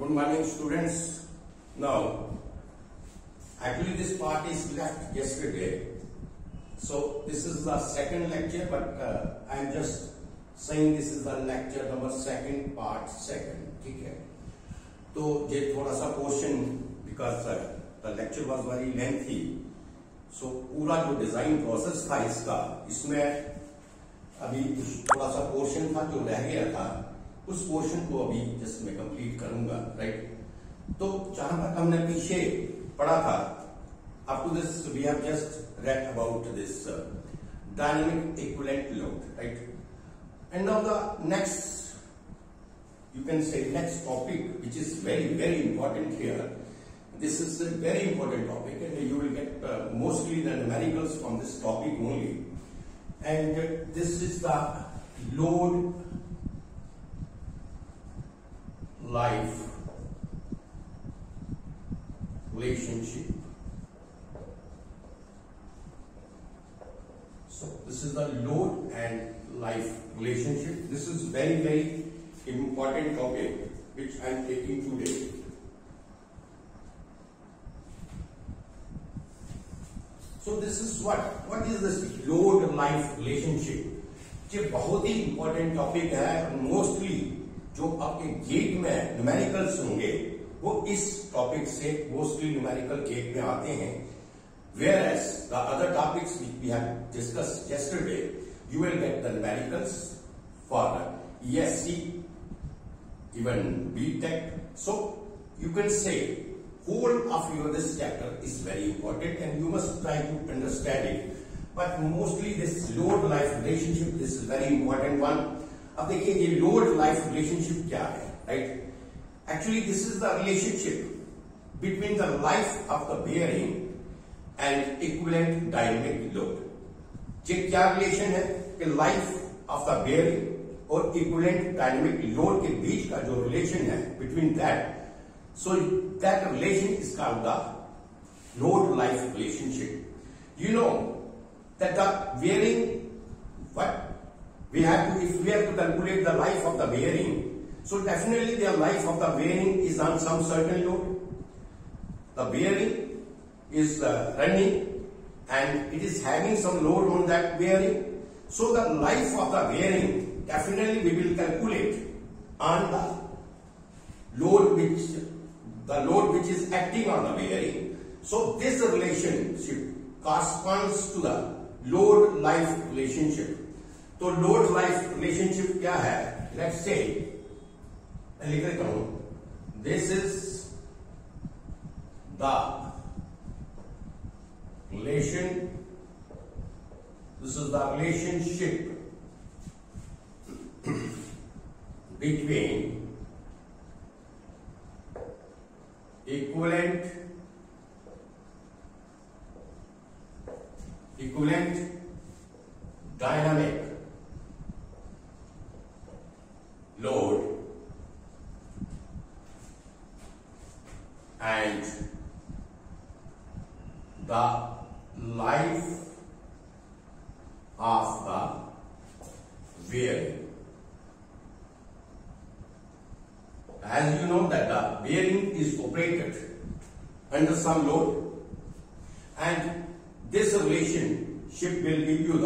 Good morning, students. Now, actually this part is left yesterday. So this is the second lecture, but I am just saying this is the lecture number second, part second. ठीक है? तो ये थोड़ा सा portion because the lecture was very lengthy. So पूरा जो design process था इसका, इसमें अभी थोड़ा सा पोर्शन था जो रह गया था, उस पोर्शन को अभी जस्ट मैं कंप्लीट करूंगा, राइट? तो जहां तक हमने पीछे पढ़ा था, up to this we have just read about this dynamic equivalent load, right? And now the next, you can say next topic, which is very very important here. This is a very important topic, and you will get mostly the numericals from this topic only. And this is the load life relationship. So this is the load and life relationship. This is very very important topic which I am taking today. So this is what is this load life relationship? ये बहुत ही important topic है और mostly जो आपके gate में numericals होंगे वो इस टॉपिक से मोस्टली न्यूमेरिकल गेट में आते हैं. Whereas the other topics which we have discussed yesterday, you will get the numericals for ESC, even BTech. So you can say whole of your this chapter is very important and you must try to understand it. But mostly this load life relationship, this is very important one. अब देखिए ये load life relationship क्या है, right? Actually this is the relationship between the life of the bearing and equivalent dynamic load. ये क्या relation है कि life of the bearing और equivalent dynamic load के बीच का जो relation है between that, so that relation is called the load life relationship. You know that the bearing, what we have to, if we have to calculate the life of the bearing, so definitely the life of the bearing is on some certain load. The bearing is running and it is having some load on that bearing. So the life of the bearing definitely we will calculate on the load which is acting on the bearing. So this relationship corresponds to the load life relationship. तो load life relationship क्या है? Let's say मैं लिख देता हूं, this is the relation, this is the relationship between equivalent dynamic load and the life of the bearing. As you know that the bearing is operated under some load, and this relationship will give you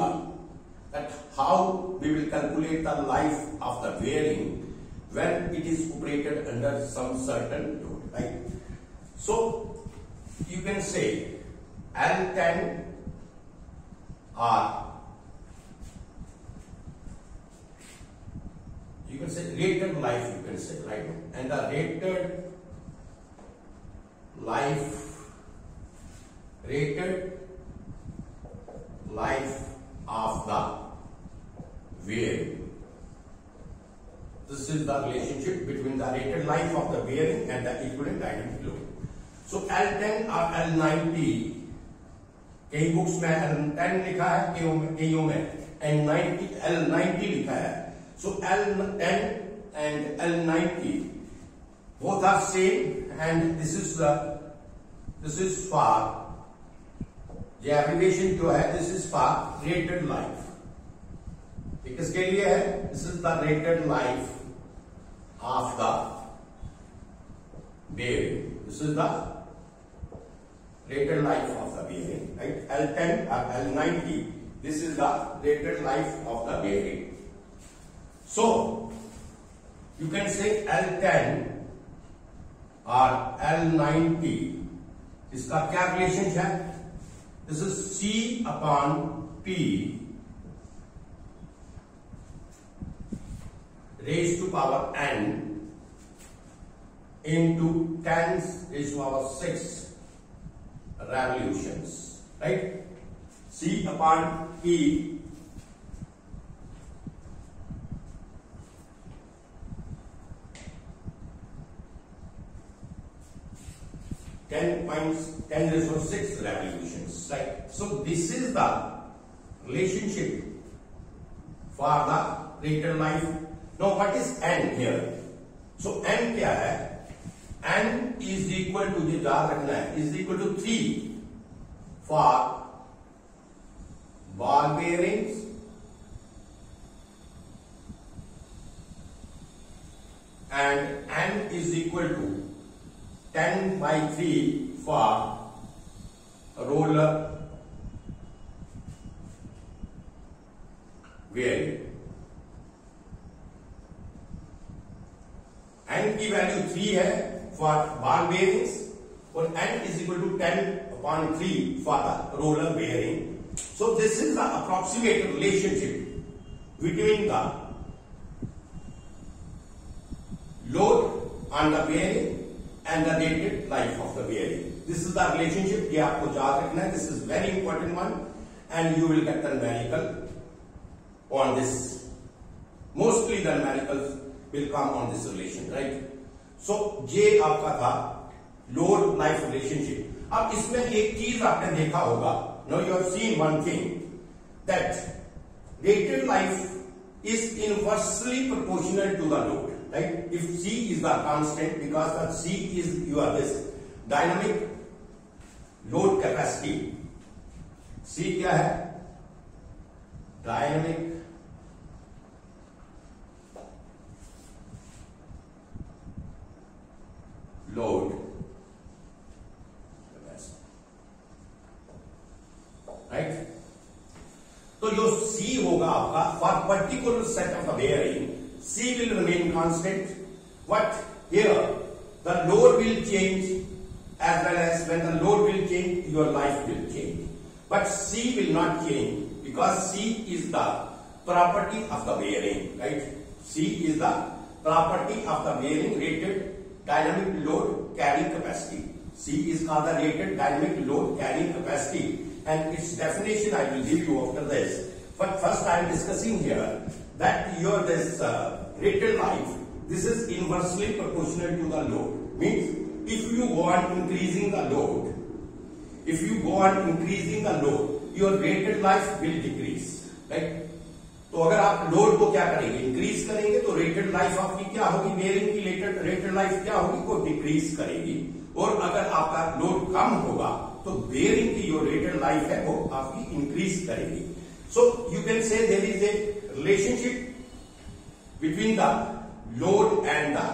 that how we will calculate the life of the bearing when it is operated under some certain load, right? So you can say L10 or you can say rated life, you can say, right? And the rated life of the bearing. This is the relationship between the rated life of the bearing and the equivalent dynamic load. So L10 or L90, कई books में L10 लिखा है, कईयों में L90 लिखा है. So L10 and L90 both are same, and this is for ये application जो है, this is for rated life. ये किसके लिए है? This is the rated life of the bearing. This is the rated life of the bearing, right? L10 or L90. This is the rated life of the bearing. So you can say L10 or L90. इसका क्या relation है? This is C upon P raised to power n into 10 raised to power 6 revolutions, right? C upon P ten raised to 6 revolutions, right? So this is the relationship for the rated life. Now what is n here? So n क्या है? n is equal to, ये याद रखना है, is equal to 3 for ball bearings and n is equal to 10 by 3 for roller bearing. n की value 3 है for ball bearings और n is equal to 10/3 for the roller bearing. So this is the approximate relationship between the load on the bearing and the rated life of the bearing. This is the relationship. ये आपको याद रखना है. This is very important one, and you will get the numerical on this. Mostly the numericals will come on this relation, right? So ये आपका था load life relationship. अब इसमें एक चीज आपने देखा होगा. Now you have seen one thing, that rated life is inversely proportional to the load. Right? If C is the constant, because the C is your this dynamic load capacity. C क्या है? Dynamic load capacity. Right? तो जो C होगा आपका for particular set of the bearing, C will remain constant. What? Here the load will change, as well as when the load will change, your life will change. But C will not change, because C is the property of the bearing, right? C is the property of the bearing, rated dynamic load carrying capacity. C is called the rated dynamic load carrying capacity, and its definition I will give you after this. But first I am discussing here that your this rated life, this is inversely proportional to the load. Means if you go on increasing the load, your rated life will decrease, right? तो अगर आप load को क्या करेंगे, increase करेंगे, तो rated life आपकी क्या होगी, बेयरिंग की रेटेड लाइफ क्या होगी, वो डिक्रीज करेगी. और अगर आपका लोड कम होगा तो बेयरिंग की जो रेटेड लाइफ है वो आपकी इंक्रीज करेगी. So you can say there is a relationship between the load and the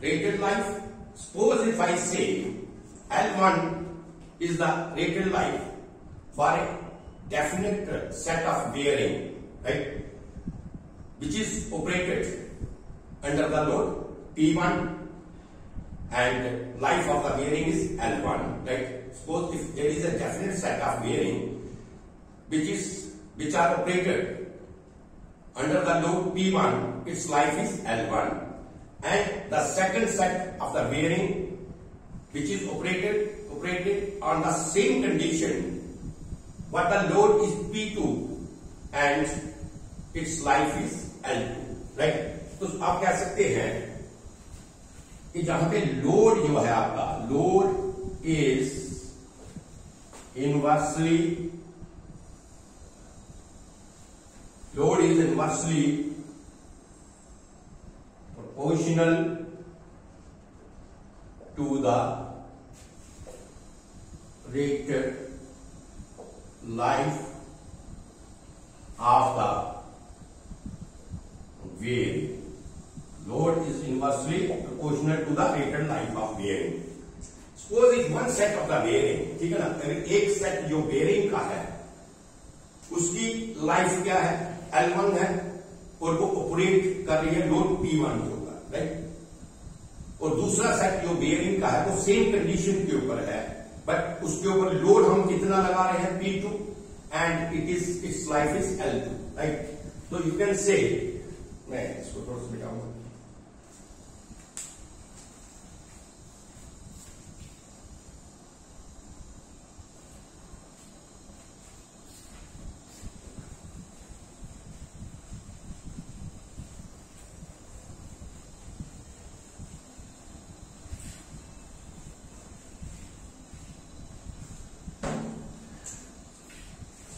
rated life. Suppose if I say L1 is the rated life for a definite set of bearing, right, which is operated under the load P1, and life of the bearing is L1, right? Suppose if there is a definite set of bearing which are operated under the load P1, its life is L1, and the second set of the bearing which is operated on the same condition, but the load is P2 and its life is L2, right? तो आप कह सकते हैं कि जहां पे load जो है आपका, load is inversely proportional to the rated life of the bearing. load is inversely proportional to the rated life of bearing. Suppose if one set of the bearing, ठीक है ना, अगर एक सेट जो bearing का है उसकी लाइफ क्या है, L1 है, और वो ऑपरेट कर रही है लोड P1 के ऊपर, राइट। और दूसरा सेट जो बेयरिंग का है वो सेम कंडीशन के ऊपर है, बट उसके ऊपर लोड हम कितना लगा रहे हैं, P2, and it's life is L2, right. तो यू कैन से, मैं इसको थोड़ा सा मिटाऊंगा।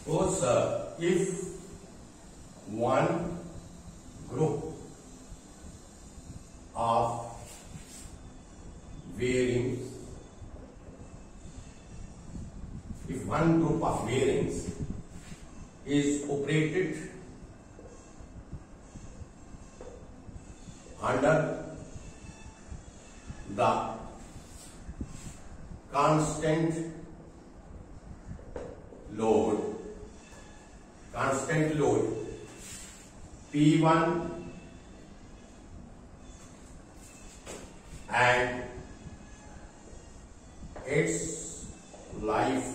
Suppose if one group of bearings, is operated under the constant load P1 and its life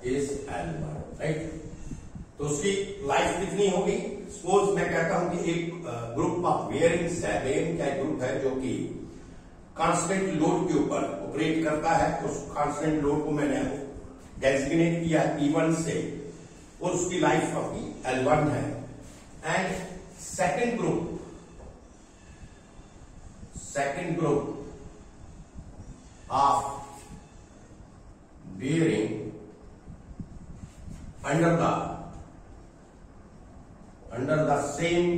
is L1, right. तो उसकी लाइफ कितनी होगी, सपोज मैं कहता हूं कि एक ग्रुप ऑफ बेयरिंग्स है, बेयरिंग का एक ग्रुप है जो कि कांस्टेंट लोड के ऊपर ऑपरेट करता है। उस कांस्टेंट लोड को मैंने डेजिग्नेट किया P1 से, और उसकी लाइफ आपकी L1 है। And second group of bearing under the same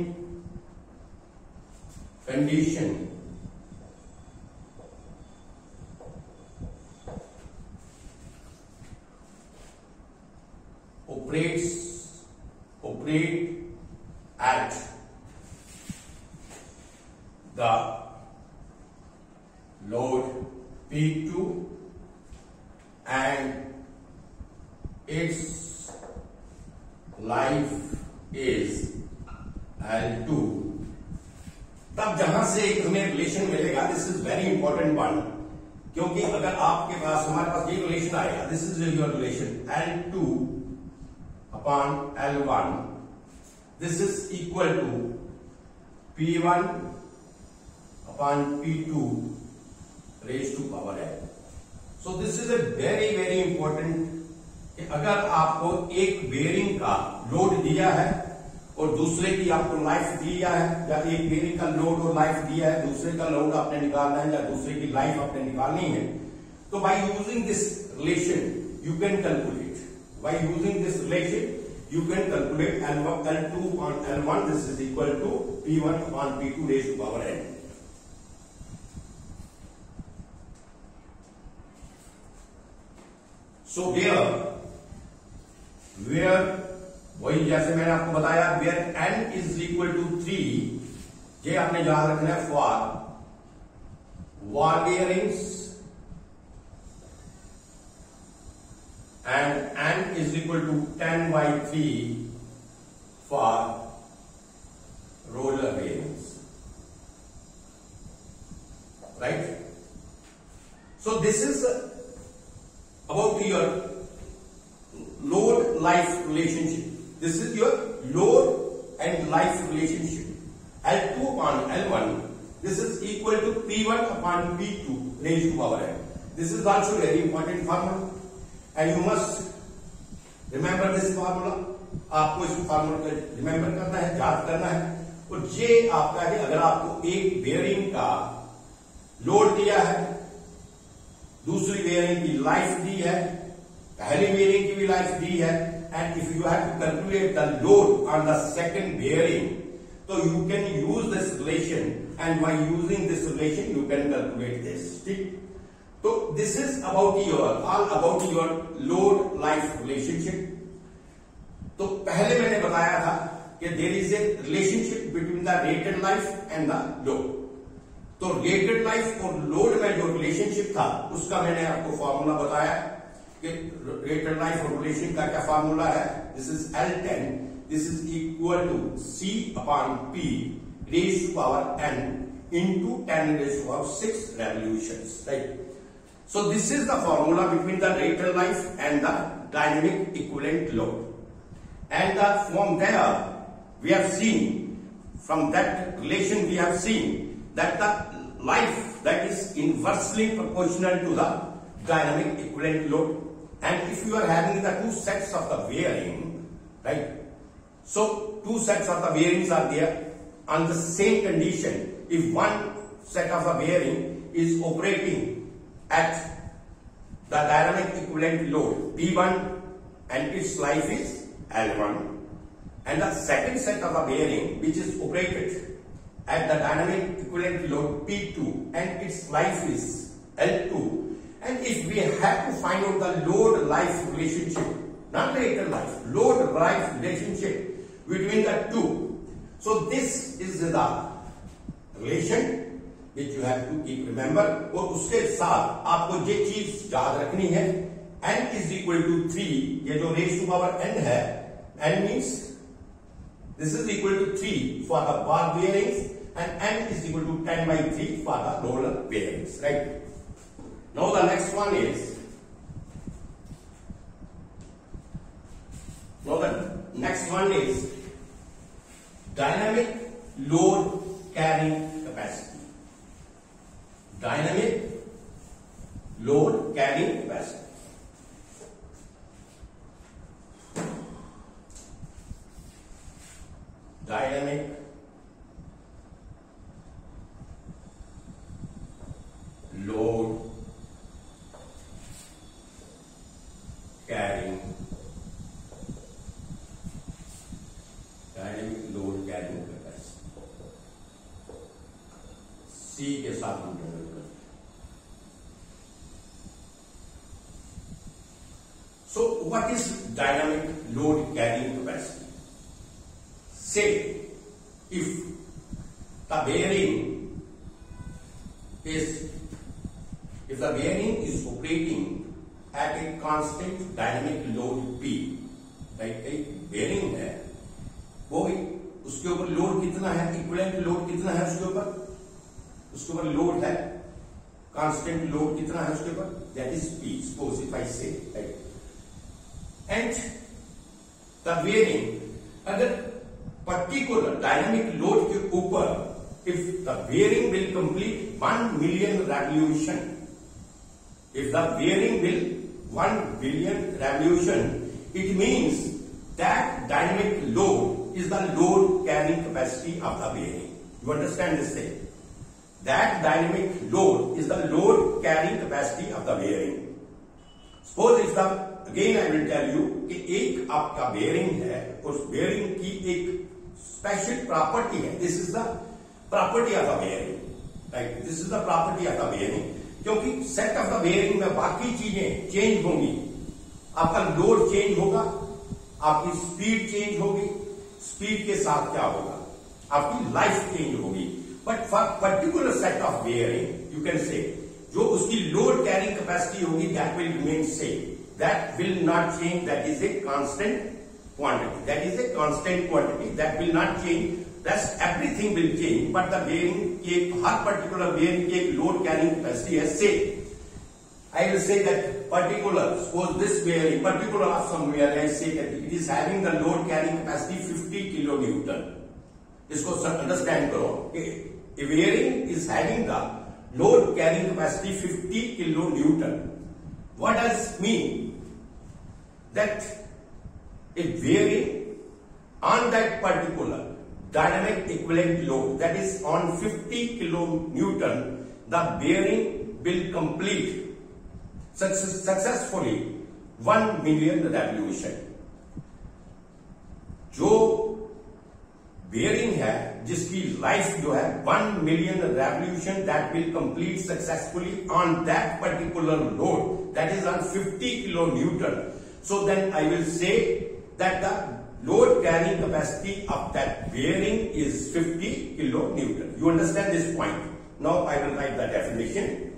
condition operate at the load P2 and its life is L2। तब जहां से हमें रिलेशन मिलेगा, this is very important one, क्योंकि अगर आपके पास, हमारे पास ये रिलेशन आएगा, this is your relation L2 upon L1, this is equal to P1 upon P2 raised to power n। So this is a very very important कि अगर आपको एक बेयरिंग का लोड दिया है और दूसरे की आपको लाइफ दिया है, या एक बेयरिंग का लोड और लाइफ दिया है, दूसरे का लोड आपने निकालना है या दूसरे की लाइफ आपने निकालनी है, तो bye using this relation you can calculate, L2 on L1, this is equal to P1 upon P2 raised to power n। So where वही जैसे मैंने आपको बताया, where n is equal to 3, ये आपने याद रखना है for wall bearings, and n is equal to 10/3 for roller bearings, right? So this is about your load life relationship. This is your load and life relationship. L2 upon L1, this is equal to P1 upon P2 raised to power n। This is also very important formula and you must remember this formula। आपको इस formula को remember करना है, याद करना है। और ये आपका है, अगर आपको एक बेयरिंग का लोड दिया है, दूसरी बेयरिंग की लाइफ दी है, पहली बेयरिंग की भी लाइफ दी है, and if you have to calculate the load on the second bearing, तो you can use this relation, and by using this relation you can calculate this. ठीक, तो this is about all about your load life relationship. तो पहले मैंने बताया था कि there is a relationship between the rated life and the load. तो rated life और लोड में जो रिलेशनशिप था उसका मैंने आपको फॉर्मूला बताया कि रेटेड लाइफ और रिलेशन का क्या फॉर्मूला है, this is L10, this is equal to C upon P raise to power n into 10 raised to power 6 revolutions, right? So this is the formula between the rated life and the dynamic equivalent load. And from there we have seen, from that relation we have seen that the life that is inversely proportional to the dynamic equivalent load. And if you are having the two sets of the bearing, right? So two sets of the bearings are there on the same condition. If one set of a bearing is operating at the dynamic equivalent load P1 and its life is L1, and the second set of a bearing which is operated at the dynamic equivalent load P2 and its life is L2, and if we have to find out the load life relationship, not the rated life, load life relationship between the two, so this is the relation which you have to keep remember। और उसके साथ आपको ये चीज याद रखनी है, n is equal to 3, ये जो रेज टू पावर n है, n means this is equal to 3 for the bar bearings and n is equal to 10/3 for the roller bearings, right? Now the next one is, dynamic load carrying capacity. Dynamic load carrying capacity. Dynamic load carrying capacity, C के साथ हम double करते हैं। So what is dynamic load carrying capacity? Say if the bearing is operating at a constant dynamic load P, right? एक bearing है, वो उसके ऊपर लोड कितना है, इक्विवेलेंट लोड कितना है उसके ऊपर लोड है, कांस्टेंट लोड कितना है उसके ऊपर, that is P, suppose if I से, राइट, एंड द बेयरिंग, अगर पर्टिकुलर डायनामिक लोड के ऊपर if the bearing will complete 1 million revolution, if the bearing will 1 billion revolution, it means that dynamic load is the load carrying capacity of the bearing. You understand this thing? That dynamic load is the load carrying capacity of the bearing. Suppose if the, again I will tell you कि एक आपका bearing है, उस bearing की एक special property है. This is the property of the bearing, right? This is the property of the bearing. क्योंकि set of the bearing में बाकी चीजें चेंज होंगी, आपका लोड चेंज होगा, आपकी स्पीड चेंज होगी, स्पीड के साथ क्या होगा, आपकी लाइफ चेंज होगी, but for particular set of bearing you can से जो उसकी लोड कैरिंग कैपेसिटी होगी that will remain same, that will not change, that is a constant quantity, that is a constant quantity, that will not change, Rest everything will change, but the bearing की हर particular bearing की एक load carrying capacity है same. I will say that particular, suppose this bearing, particular of somewhere, I say that it is having the load carrying capacity 50 kilonewton. इसको understand करो कि a bearing is having the load carrying capacity 50 kilonewton. What does it mean? That a bearing on that particular dynamic equivalent load, that is on 50 kilonewton, the bearing will complete successfully 1 million revolution. जो bearing है जिसकी life जो है 1 million revolution, that will complete successfully on that particular load, that is on 50 kilonewton. So then I will say that the load carrying capacity of that bearing is 50 kilonewton. You understand this point? Now I will write the definition.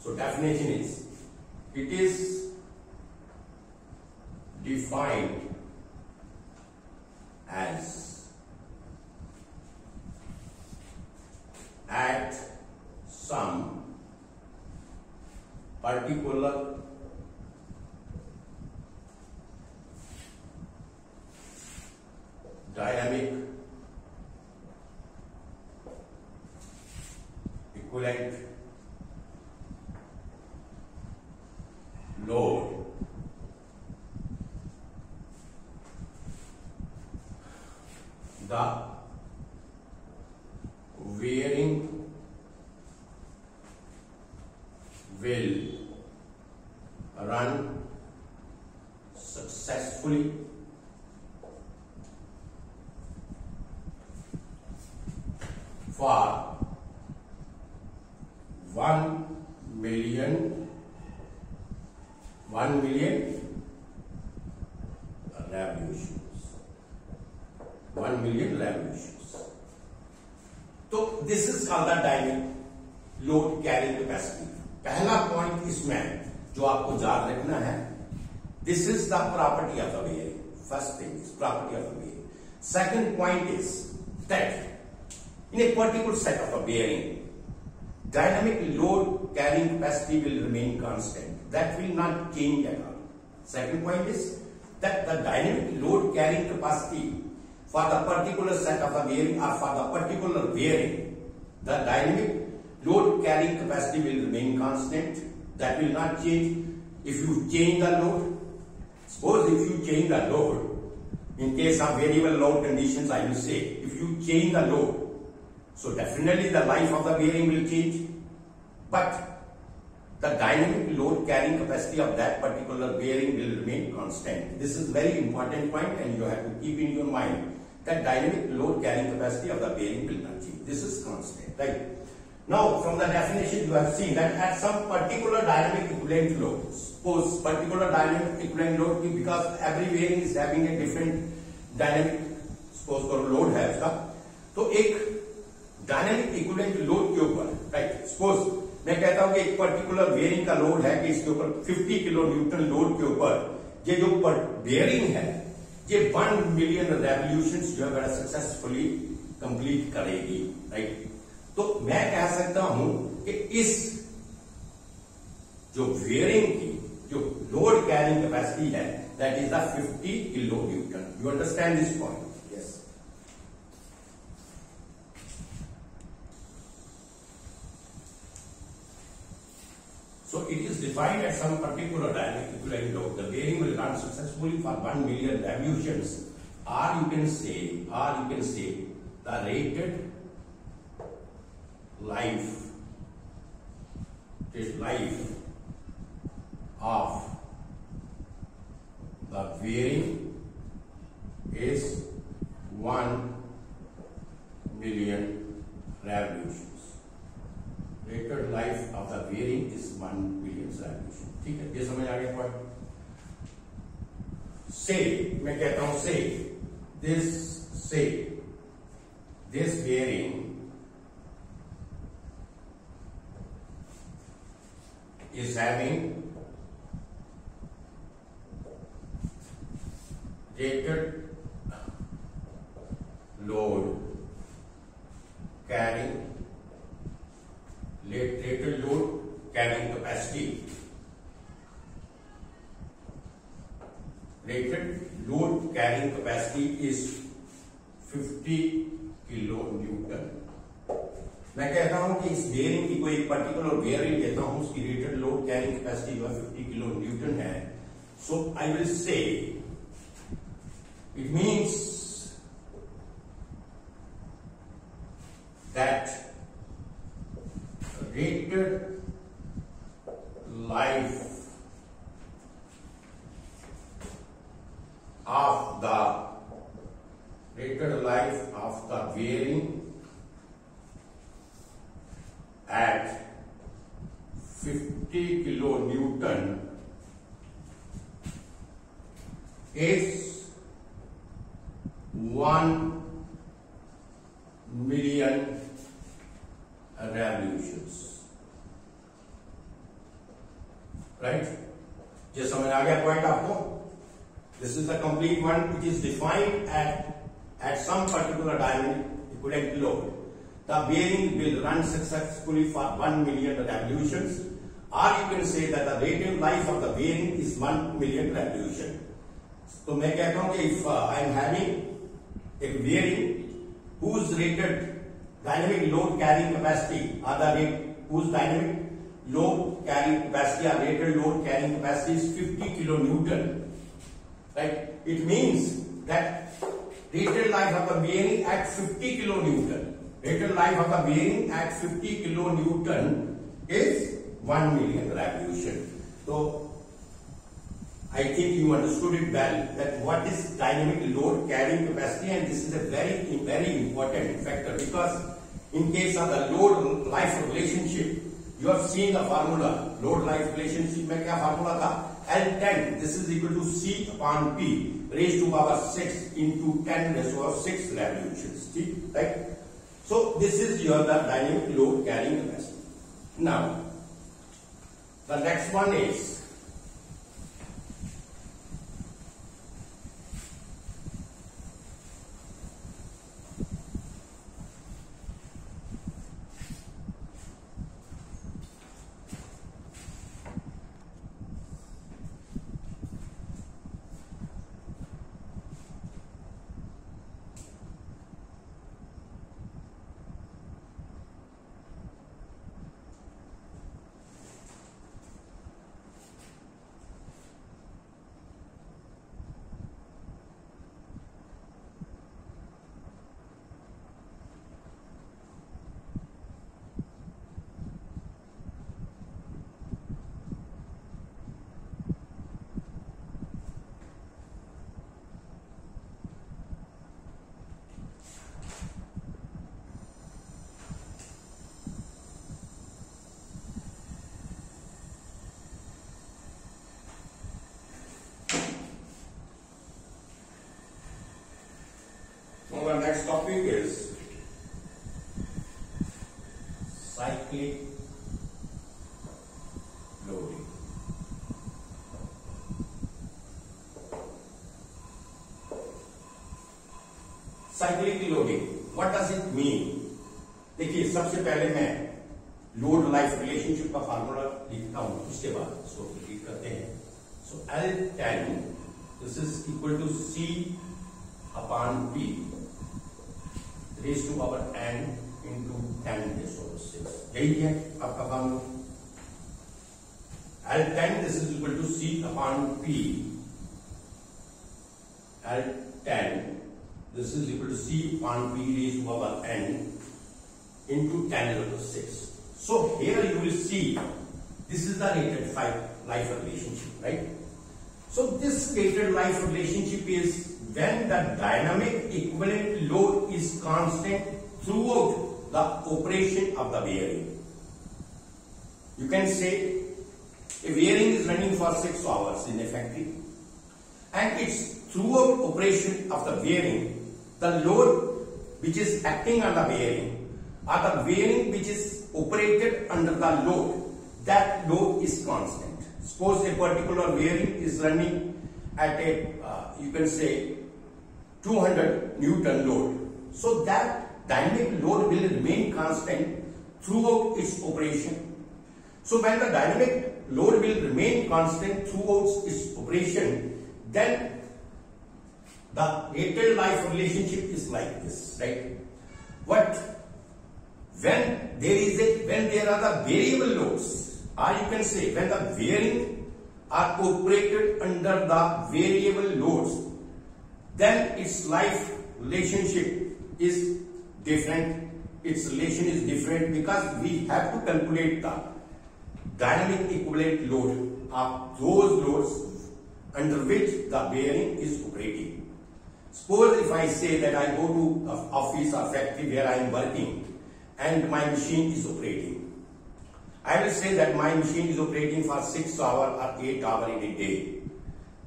So definition is, it is defined as at some particular dynamic equivalent load the bearing will run successfully for 1 million revolutions. 1 million revolutions. So this is called the dynamic load carrying capacity. पहला point इसमें जो आपको याद रखना है, this is the property of the bearing. First thing is property of the bearing. Second point is that in a particular set of a bearing dynamic load carrying capacity will remain constant. That will not change at all. Second point is that the dynamic load carrying capacity for the particular set of the bearing or for the particular bearing, the dynamic load carrying capacity will remain constant. That will not change. If you change the load, suppose if you change the load, in case of variable load conditions, I will say, if you change the load, so definitely the life of the bearing will change, but the dynamic load carrying capacity of that particular bearing will remain constant. This is very important point, and you have to keep in your mind that dynamic load carrying capacity of the bearing will not change. This is constant, right? Now from the definition you have seen that at some particular dynamic equivalent load, suppose particular dynamic equivalent load, because every bearing is having a different dynamic, suppose करो load है उसका, तो एक dynamic equivalent load के ऊपर, right, suppose मैं कहता हूं कि एक पर्टिकुलर बेयरिंग का लोड है कि इसके ऊपर 50 किलो न्यूटन लोड के ऊपर ये जो बेयरिंग है ये 1 मिलियन रेवोल्यूशंस जो है सक्सेसफुली कंप्लीट करेगी, राइट. तो मैं कह सकता हूं कि इस जो बेयरिंग की जो लोड कैरिंग कैपेसिटी है that is the 50 kilo Newton. You understand this point? So it is defined at some particular dynamic equivalent load. The bearing will run successfully for 1 million revolutions, or you can say the rated life of the bearing is 1 million revolutions. Rated life of the bearing is 1 million revolution. ठीक है, ये समझ आ गया point. से मैं कहता हूं this bearing is having rated load carrying capacity. Rated load carrying capacity is 50 kilo Newton. मैं कहता हूं कि इस बेयरिंग की कोई पर्टिकुलर बेयरिंग लेता हूं, उसकी रेटेड लोड कैरिंग कैपेसिटी जो है 50 किलो न्यूटन है. So I will say it means that rated life of the bearing at 50 kilonewton is 1 million revolutions. Right? ये समझ आ गया पॉइंट आपको? This is the complete one which is defined at some particular dynamic equivalent load. The bearing will run successfully for 1 million revolutions, or you can say that the rated life of the bearing is 1 million revolution. तो मैं कहता हूं कि if I am having a bearing whose rated dynamic load carrying capacity or whose dynamic load carrying capacity or rated load carrying capacity is 50 kilonewton, right? It means that rated life of the bearing at 50 kilonewton, rated life of the bearing at 50 kilonewton is 1 million revolution. So I think you understood it well, that what is dynamic load carrying capacity, and this is a very important factor, because in case of the load life relationship, you have seen the formula. Load life relationship में क्या formula था? L10, this is equal to C upon P raised to power 6 into 10 raised to power 6 revolutions. Right? So this is your the dynamic load carrying capacity. Now the next one is the next topic is cyclic loading. Cyclic loading, what does it mean? देखिए, सबसे पहले मैं load life relationship का formula लिखता हूं, उसके बाद इसको रिपीट करते हैं. So L10 this is equal to C upon P raised to power n into 10 raised to power 6. यही है आपका formula. L10 this is equal to C upon P. L10 this is equal to C upon P raised to power n into 10 raised to 6. So here you will see this is the rated life relationship, right? So this rated life relationship is when the dynamic equivalent load is constant throughout the operation of the bearing. You can say a bearing is running for 6 hours in a factory, and it's throughout operation of the bearing, the load which is acting on the bearing or the bearing which is operated under the load, that load is constant. Suppose a particular bearing is running at a you can say 200 Newton load. So that dynamic load will remain constant throughout its operation. So when the dynamic load will remain constant throughout its operation, then the rated life relationship is like this, right? What when there are the variable loads, or you can say when the bearing are operated under the variable loads, then its life relationship is different. Its relation is different because we have to calculate the dynamic equivalent load of those loads under which the bearing is operating. Suppose if I say that I go to an office or factory where I am working and my machine is operating. I will say that my machine is operating for 6 hours or 8 hours in a day.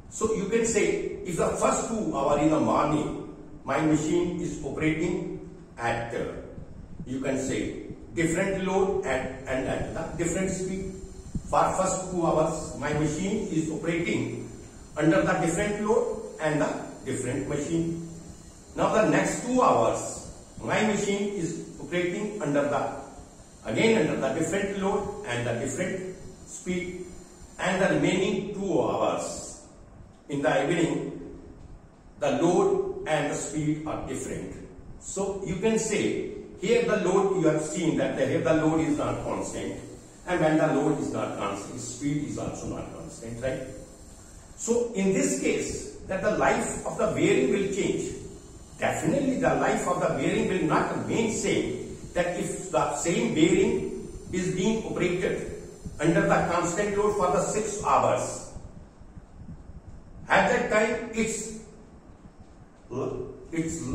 So you can say if the first 2 hours in the morning, my machine is operating at, you can say, different load and at the different speed. For first 2 hours, my machine is operating under the different load and the different machine. Now the next 2 hours, my machine is operating under the different load and the different speed, and the remaining 2 hours in the evening, the load and the speed are different. So you can say here the load, you have seen that here the load is not constant, and when the load is not constant, speed is also not constant, right? So in this case, that the life of the bearing will change. Definitely the life of the bearing will not remain same, that if the same bearing is being operated under the constant load for the 6 hours, at that time its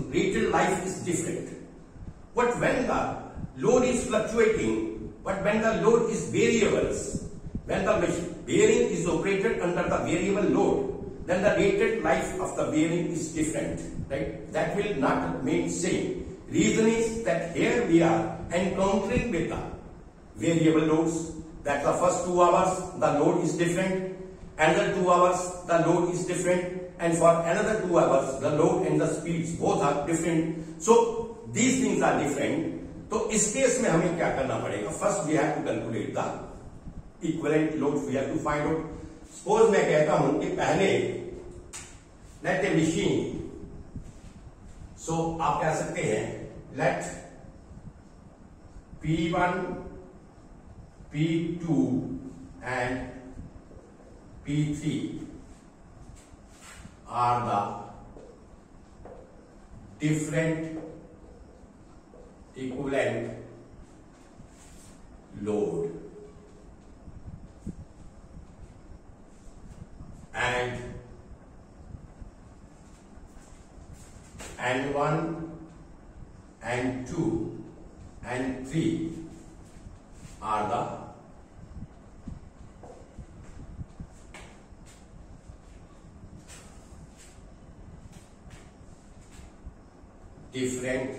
rated life is different. But when the load is fluctuating, but when the load is variables, when the bearing is operated under the variable load, then the rated life of the bearing is different, right? That will not remain same. Reason is that here we are encountering with the variable loads, that the first 2 hours the load is different, another 2 hours the load is different, and for another 2 hours the load and the speeds both are different. So these things are different. तो इस case में हमें क्या करना पड़ेगा? First we have to calculate the equivalent load. We have to find out. Suppose मैं कहता हूं कि पहले let a machine, so आप कह सकते हैं let P1, P2 and P3 are the different equivalent load, and N1 and 2 and 3 are the different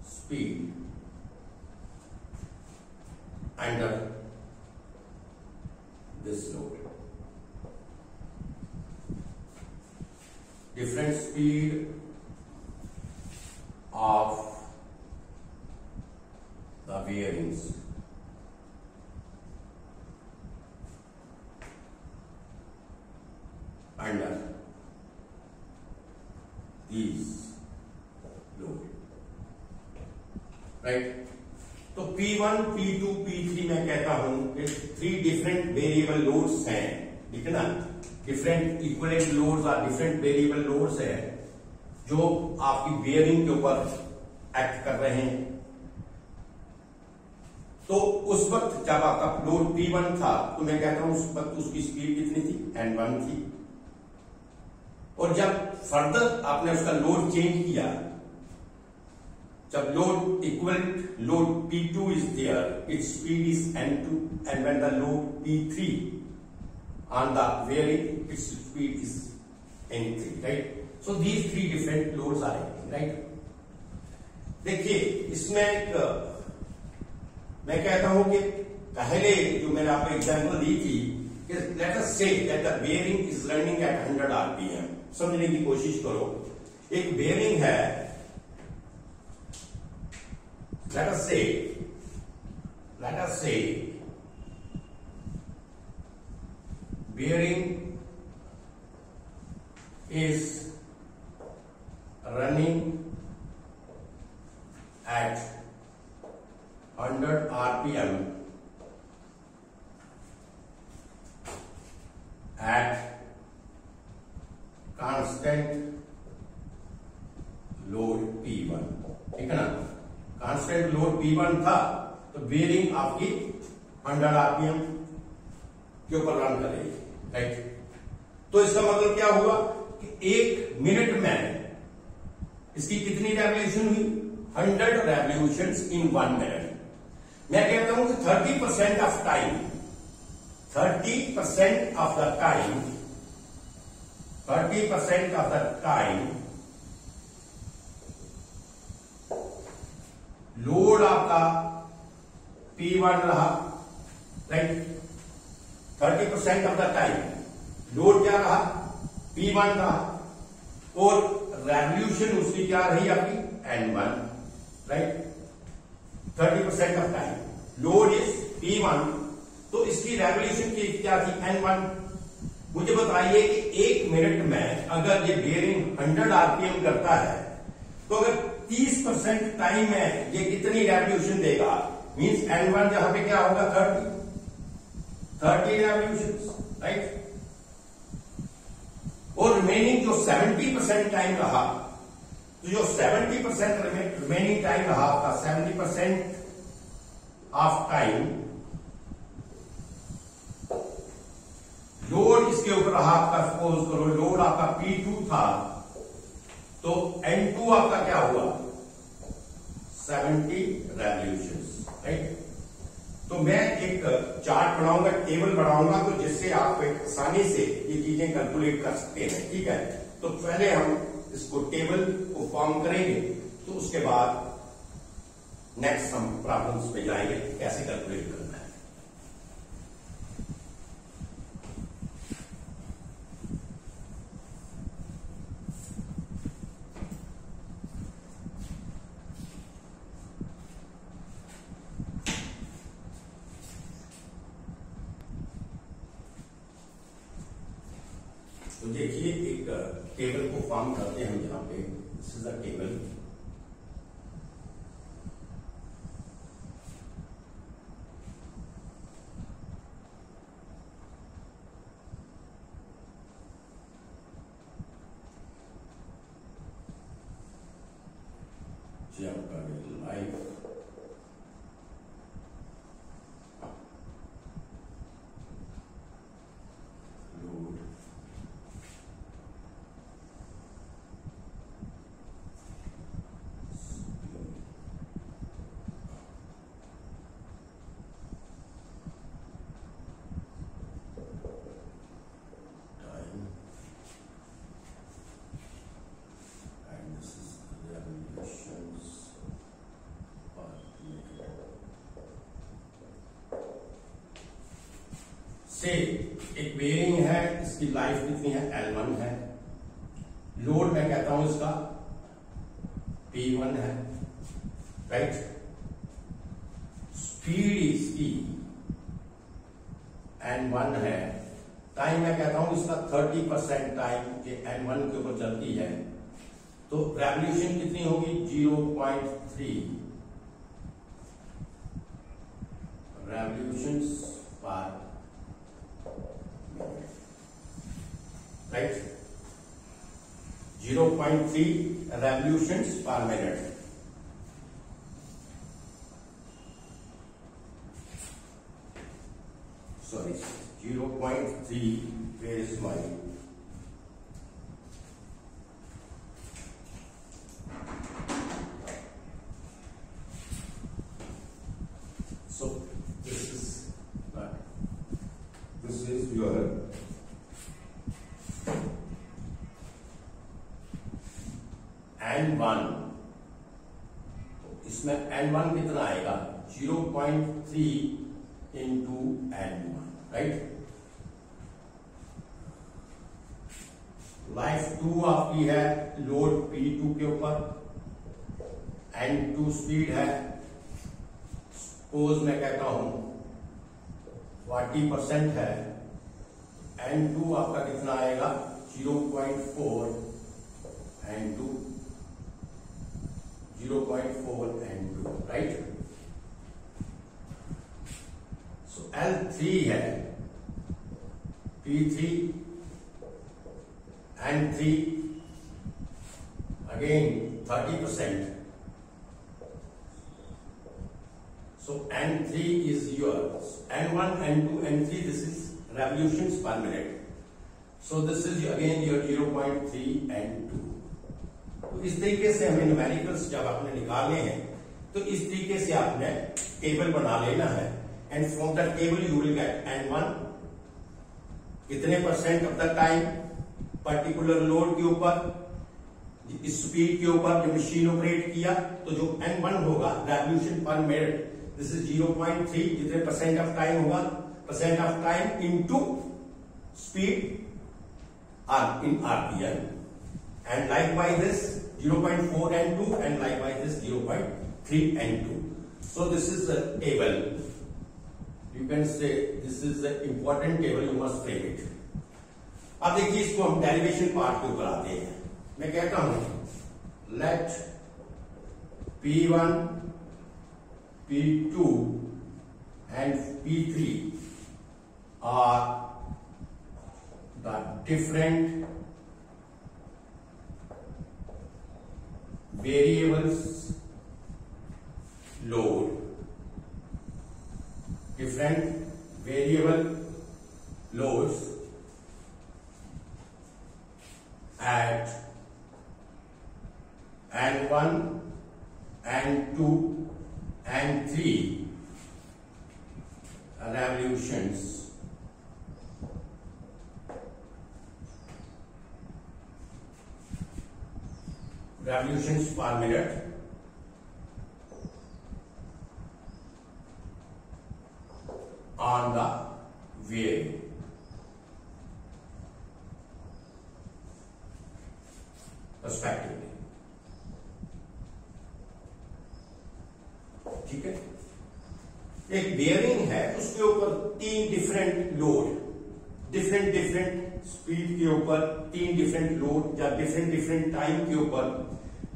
speed under this load. Different speed of the bearings under these load, right? तो P1, P2, P3 मैं कहता हूं कि 3 different variable loads हैं, ठीक है ना? Different equivalent loads और different variable loads हैं जो आपकी bearing के ऊपर एक्ट कर रहे हैं. तो उस वक्त जब आपका लोड P1 था तो मैं कहता हूं उस वक्त उसकी स्पीड कितनी थी? N1 थी. और जब फर्दर आपने उसका लोड चेंज किया, जब load equivalent load P2 is there, its speed is N2, and when the load P3 on the bearing, its speed is N3, right? So these 3 different loads are acting, right? देखिए इसमें एक मैं कहता हूं कि पहले जो मैंने आपको एग्जांपल दी थी कि let us say that the bearing is running at 100 RPM. समझने की कोशिश करो. एक बेयरिंग है, let us say bearing is running at 100 rpm at constant load P1, ठीक है ना? कांस्टेंट लोड P1 था तो बेयरिंग आपकी 100 आरपीएम के ऊपर रन करेगी, राइट? तो इसका मतलब क्या हुआ कि 1 मिनट में इसकी कितनी रेवोल्यूशन हुई? 100 रेवोल्यूशंस इन 1 मिनट. मैं कहता हूं कि 30% of time, 30% of the time, 30% of the time load आपका P1 रहा, right. 30% of the time load क्या रहा, P1 रहा, और रेवोल्यूशन उसकी क्या रही आपकी N1, right. 30% of time load is P1, तो इसकी रेवोल्यूशन की क्या थी N1। मुझे बताइए कि 1 मिनट में अगर ये बेयरिंग 100 आरपीएम करता है, तो अगर 30% टाइम में ये कितनी रेवोल्यूशन देगा, मींस N1 जहां पे क्या होगा 30 रेवोल्यूशन, राइट। और रिमेनिंग जो 70% टाइम रहा, तो जो 70% रिमेनिंग टाइम रहा आपका, 70% ऑफ टाइम लोड इसके ऊपर रहा आपका, सपोज करो लोड आपका P2 था, तो N2 आपका क्या हुआ 70 रेवोल्यूशंस, राइट। तो मैं एक चार्ट बनाऊंगा, टेबल बनाऊंगा, तो जिससे आप आसानी से ये चीजें कैलकुलेट कर सकते हैं, ठीक है। तो पहले हम इसको टेबल को फॉर्म करेंगे, तो उसके बाद नेक्स्ट हम प्रॉब्लम्स पे जाएंगे कैसे कैलकुलेट करना है। तो देखिए एक टेबल को फॉर्म करते हैं हम यहां पे, दिस इज अ टेबल। आपका लाइफ लोड से एक बेयरिंग है, इसकी लाइफ कितनी है L1 है, लोड मैं कहता हूं इसका P1 है, राइट। स्पीड इसकी N1 है, टाइम मैं कहता हूं इसका 30% टाइम ये N1 के ऊपर चलती है, तो रेवोल्यूशन कितनी होगी 0.3 रेवोल्यूशंस पर, right. 0.3 revolutions per minute. Sorry, 0.3. Where is my so this is your N1, तो इसमें N1 कितना आएगा 0.3 इंटू N1, राइट। लाइफ 2 आपकी है लोड P2 के ऊपर, N2 स्पीड है, सपोज मैं कहता हूं 40% है, N2 आपका कितना आएगा 0.4 N2, 0.4 N2, राइट। सो L3 है P3 N3 again 30%. So N3 is yours. N1, N2, N3. This is revolutions per minute. So this is again your 0.3 N2. तो इस तरीके से हमें न्यूमेरिकल्स जब आपने निकालने हैं तो इस तरीके से आपने टेबल बना लेना है and from the table you will get N1 कितने percent of the time particular load के ऊपर स्पीड के ऊपर जो मशीन ऑपरेट किया, तो जो N1 होगा रेवोल्यूशन पर मिनट, दिस इज 0.3 जितने परसेंट ऑफ टाइम होगा, percent of time into speed in RPM, and likewise this 0.4 N2 and likewise this 0.3 N2. So this is the table. You can say this is the important table, you must frame it. अब देखिए इसको हम derivation part के ऊपर आते हैं। मैं कहता हूं let P1, P2 and P3 are the different variables load, different variable loads at N1, N2 and 3 revolutions per minute on the wheel. Respectively. ठीक है, एक बेयरिंग है उसके ऊपर 3 डिफरेंट लोड, डिफरेंट स्पीड के ऊपर 3 डिफरेंट लोड या different time के ऊपर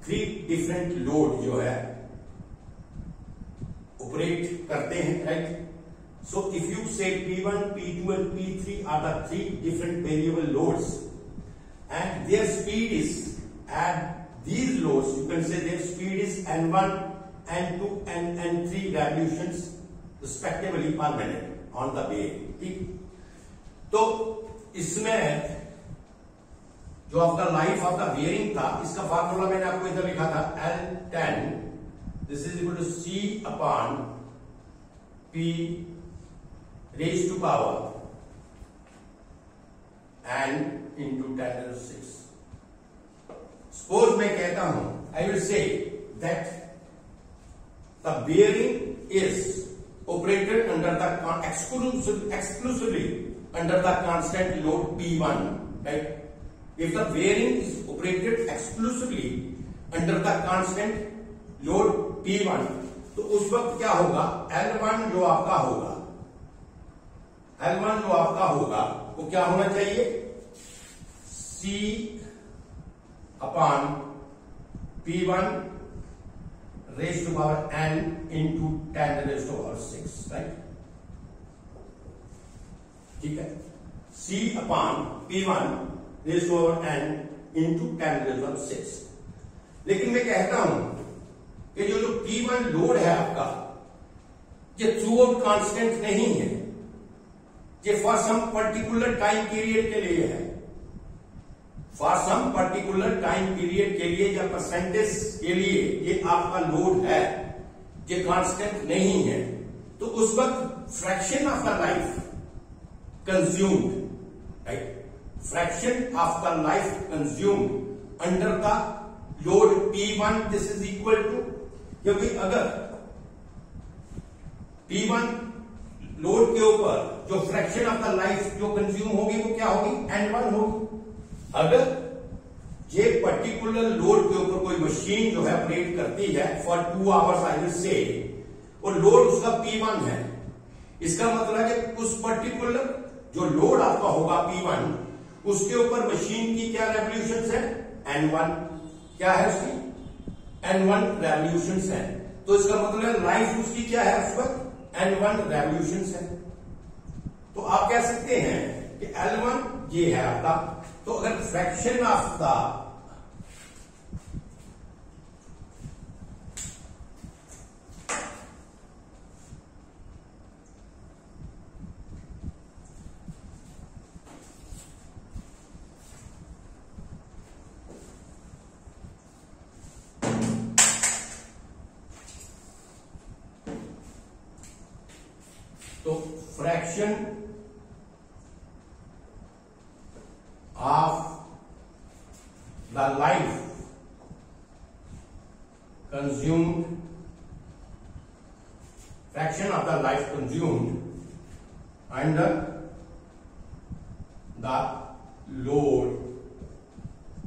3 डिफरेंट लोड जो है ऑपरेट करते हैं, राइट। सो इफ यू से P1, P2 and P3 are the 3 different variable loads and their speed is at these loads, you can say their speed is N1, N2 and N3 revolutions respectively per minute on the bearing, ठीक। तो इसमें जो आपका life of the bearing था, इसका formula मैंने आपको इधर लिखा था L10, this is equal to C upon P raise to power N into 10⁶। Suppose मैं कहता हूं, I will say that the bearing is operated under the exclusively under the constant load P1, right? If the bearing is operated exclusively under the constant load P1, तो उस वक्त क्या होगा, L1 जो आपका होगा वो क्या होना चाहिए, C upon P1 raised to power N into 10⁶, right. ठीक है, C upon P1 raised to power N into 10⁶। लेकिन मैं कहता हूं कि जो P1 लोड है आपका, ये थ्रू आउट कांस्टेंट नहीं है, ये for some particular time period के लिए है, for some particular time period के लिए या परसेंटेज के लिए ये आपका लोड है, ये कांस्टेंट नहीं है। तो उस वक्त fraction of the life consumed, right, fraction of the life consumed under the load P1, this is equal to, क्योंकि अगर P1 लोड के ऊपर जो फ्रैक्शन ऑफ द लाइफ जो कंज्यूम होगी वो क्या होगी, N1 होगी। अगर ये पर्टिकुलर लोड के ऊपर कोई मशीन जो है ऑपरेट करती है फॉर 2 आवर्स, आई विल से, और लोड उसका P1 है, इसका मतलब है कि उस पर्टिकुलर जो लोड आपका होगा P1, उसके ऊपर मशीन की क्या रेवोल्यूशंस है, N1, क्या है उसकी N1 रेवोल्यूशंस है। तो इसका मतलब है लाइफ उसकी क्या है उस वक्त N1 रेवोल्यूशंस है। तो आप कह सकते हैं कि L1 ये है आपका। तो अगर फ्रैक्शन ऑफ द तो fraction of the life consumed, fraction of the life consumed under the load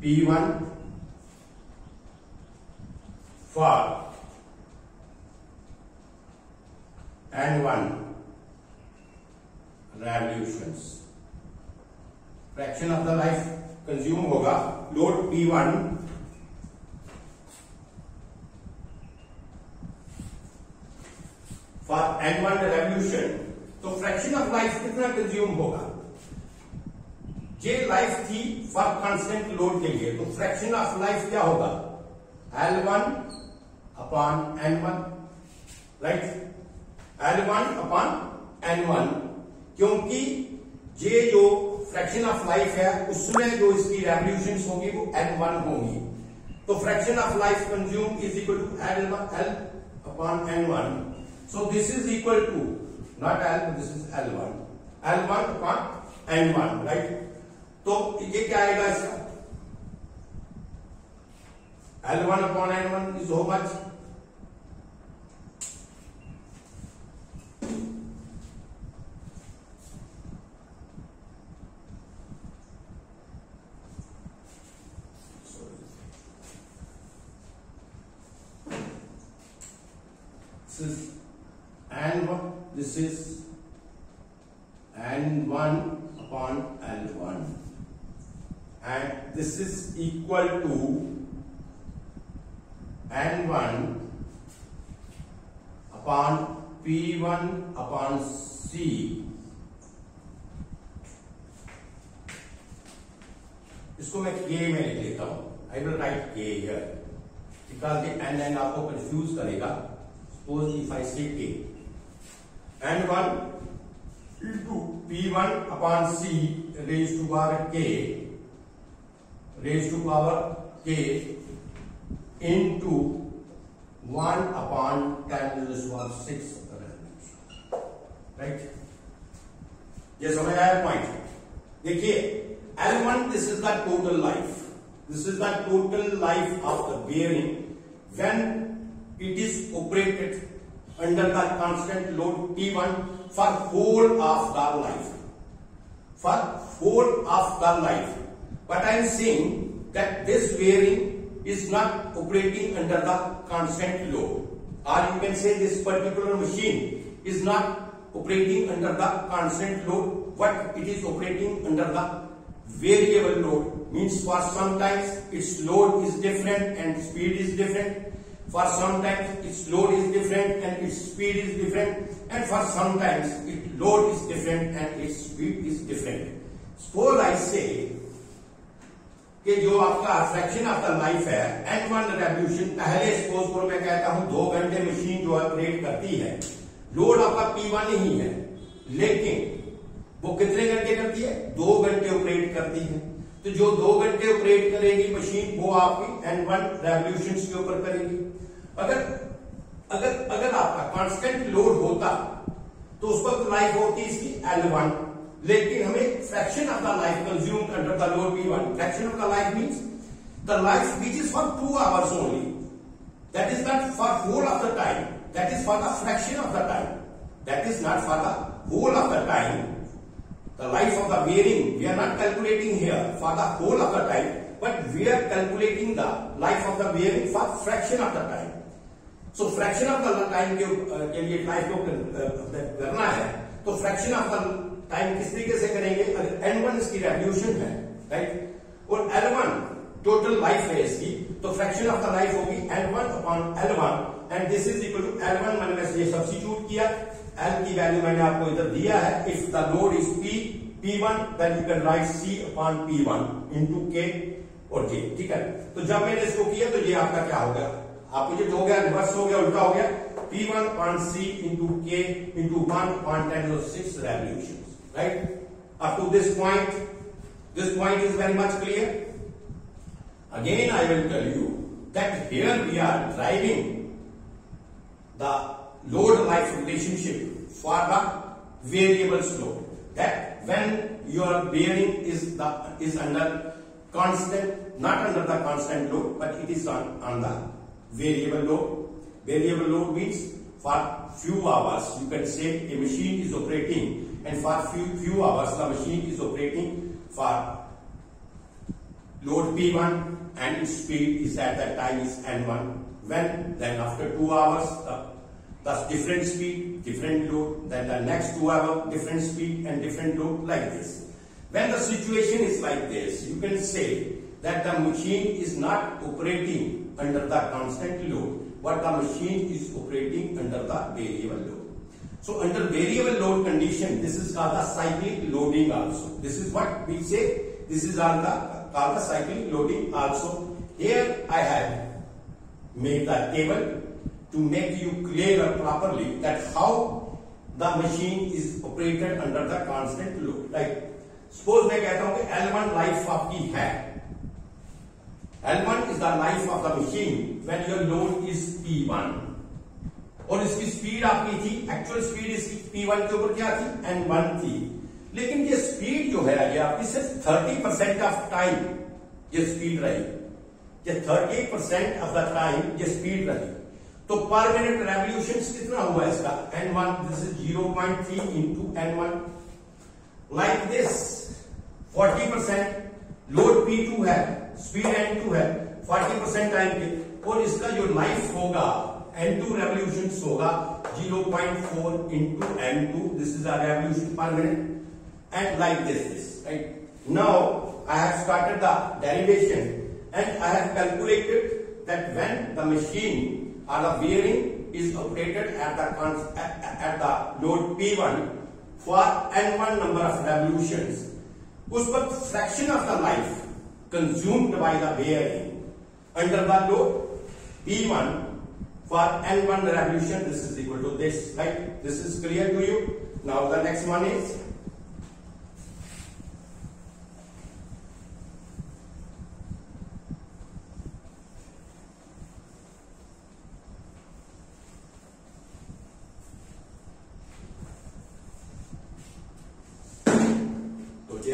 P1 for N1 revolutions. Fraction of the life consumed होगा load P1 for N1 revolution. तो fraction of life कितना consume होगा? जे life थी for constant load के लिए, तो fraction of life क्या होगा? L1 upon N1, right? L1 upon N1, क्योंकि जे जो फ्रैक्शन ऑफ लाइफ है उसमें जो इसकी रेवोल्यूशंस होगी वो N1 होंगी, तो fraction of life consume is equal to L upon N1. So this is equal to not L, but this is L1. L1 upon N1, right? तो ये क्या आएगा इसका? L1 upon N1 is how much? This is N1, this is N1 upon L1, and this is equal to N1 upon P1 upon C. इसको मैं K में लिख लेता हूं. I will write K here because the N आपको confuse करेगा. Suppose if I say K, N1 into P1 upon C raised to power K into 1 upon 10 to the power 6, right? ये समझ आया पॉइंट? देखिए L1, this is the total life. This is the total life of the bearing when it is operated under the constant load P1 for whole of the life. For whole of the life. But I am saying that this bearing is not operating under the constant load. Or you can say this particular machine is not operating under the constant load, but it is operating under the variable load. Means for sometimes its load is different and speed is different. For sometimes its load is different and its speed is different, and for sometimes its load is different and its speed is different. Suppose I say कि जो आपका fraction of the life है N1 revolution, पहले suppose करो मैं कहता हूं 2 घंटे मशीन जो ऑपरेट करती है, लोड आपका P1 ही है, लेकिन वो कितने घंटे करती है? 2 घंटे ऑपरेट करती है. तो जो 2 घंटे ऑपरेट करेगी मशीन वो आपकी N1 रेवोल्यूशंस के ऊपर करेगी. अगर आपका कांस्टेंट लोड होता तो उस वक्त लाइफ होती इसकी L1, लेकिन हमें fraction of the life consumed under the load P1. Fraction of the life means the life which is for 2 hours only, that is not for whole of the time, that is for the fraction of the time, that is not for the whole of the time. The life of the bearing we are not calculating here for the whole of the time, but we are calculating the life of the bearing for fraction of the time. So fraction of the time के लिए life को करना है, तो fraction of the time किस तरीके से करेंगे? अगर N1 इसकी रेवोल्यूशन है, राइट, और L1 टोटल लाइफ है इसकी, तो फ्रैक्शन ऑफ द लाइफ होगी N1 upon L1, and this is equal to L1 मैंने ये सब्स्टिट्यूट किया, L की वैल्यू मैंने आपको इधर दिया है. If the load is P1 then you can write C upon P1 into K और J. ठीक है, तो जब मैंने इसको किया तो ये आपका क्या हो गया? अपोजिट हो गया, रिवर्स हो गया, उल्टा हो गया. P1 upon C into K into 1 upon 10 to the 6 revolutions. Right? Up to this point is very much clear. Again, I will tell you that here we are driving the load life relationship for the variable slope. That when your bearing is under constant, not under the constant load, but it is on the variable load. Variable load means for few hours you can say a machine is operating, and for few hours the machine is operating for load P1 and its speed is at that time is N1. When then after 2 hours the different speed, different load, then the next 2 hours different speed and different load, like this. When the situation is like this, you can say that the machine is not operating under the constant load, but the machine is operating under the variable load. So under variable load condition, this is called the cyclic loading also. This is what we say, this is called the cyclic loading also. Here I have made the table to make you clear properly that how the machine is operated under the constant load. Like suppose मैं कहता हूं कि L1 life आपकी है, L1 is the life of the machine when your load is P1 और इसकी speed आपकी थी, एक्चुअल स्पीड इसकी P1 के ऊपर क्या थी, N1 थी, लेकिन ये स्पीड जो है ये आपकी सिर्फ 30% ऑफ टाइम ये स्पीड रही, ये 30% ऑफ द टाइम ये स्पीड रही। तो पर मिनट रेवोल्यूशंस कितना हुआ इसका, N1, this is 0.3 into N1, like this 40% load P2 है, स्पीड N2 है 40% टाइम के, और इसका जो लाइफ होगा N2 रेवोल्यूशंस होगा 0.4 into N2, this is a revolution पर minute, and like this, right? Now I have started the derivation and I have calculated that when the machine or the bearing is operated at the load P1 for N1 number of revolutions, उस पर fraction of the life consumed by the bearing under the load P1 for N1 revolution, this is equal to this, right? This is clear to you. Now the next one is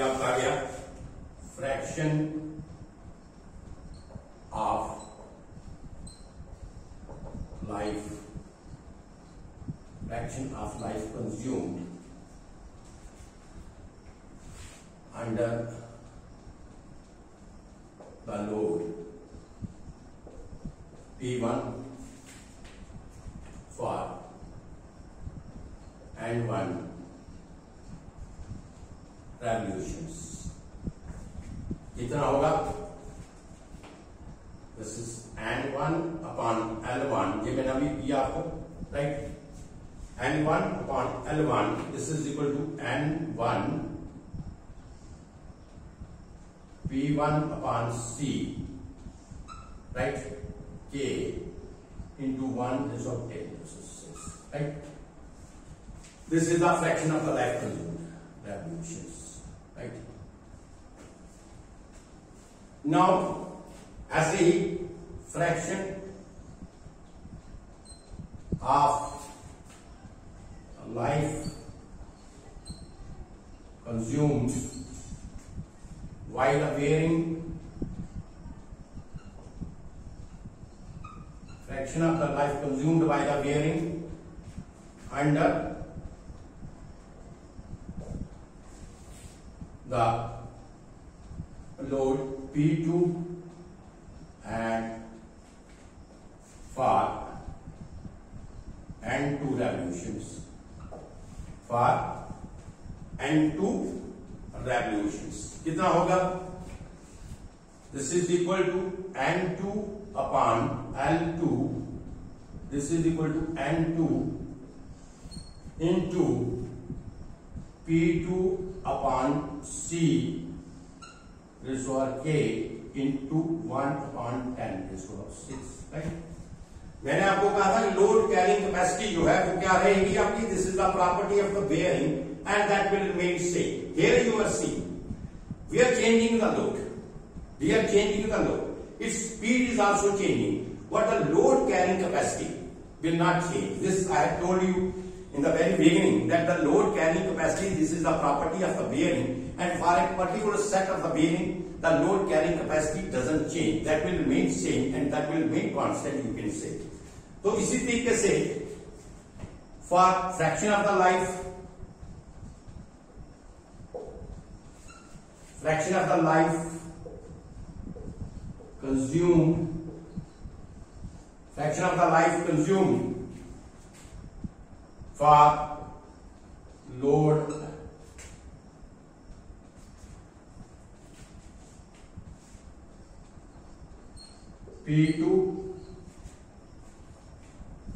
आपका आ गया fraction of life, fraction of life consumed under the load P1 for N1 revolutions, कितना होगा, this is N1 upon L1, ये मैंने अभी किया आपको, right, N1 upon L1, this is equal to N1 P1 upon C, right, K into 1 is of 10, this is 6, right? This is the fraction of the life consumed revolutions. Right. Now, as a fraction of life consumed while bearing, fraction of the life consumed by the bearing under the load P2 and for N2 revolutions, for N2 revolutions कितना होगा, this is equal to N2 upon L2, this is equal to N2 into P2 upon C raised to power K into 1 upon 10 raised to power 6, right? मैंने आपको कहा था load carrying capacity जो है वो क्या रहेगी आपकी, this is the property of the bearing and that will remain same. Here you are seeing we are changing the load, we are changing the load, its speed is also changing, but the load carrying capacity will not change. This I have told you in the very beginning that the load carrying capacity, this is the property of the bearing, and for a particular set of the bearing, the load carrying capacity doesn't change, that will remain same and that will remain constant, you can say. तो इसी तरीके से for fraction of the life consumed for load P2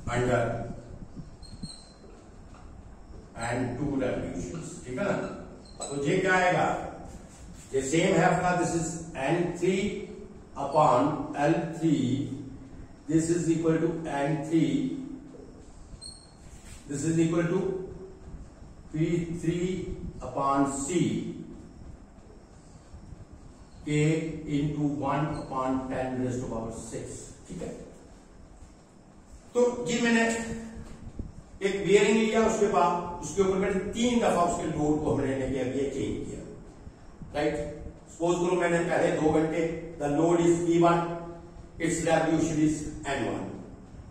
under N2 revolutions, ठीक है ना। तो ये क्या आएगा, ये सेम है अपना, this is N3 upon L3, this is equal to N3, this is equal to P3 upon C K into 1 upon 10 raise to power 6, ठीक है। तो ये मैंने एक बियरिंग लिया, उसके बाद उसके ऊपर मैंने 3 दफा उसके लोड को हमने क्या किया, चेंज किया, राइट। सपोज करो मैंने पहले 2 घंटे, the load is P1, it's revolution is N1,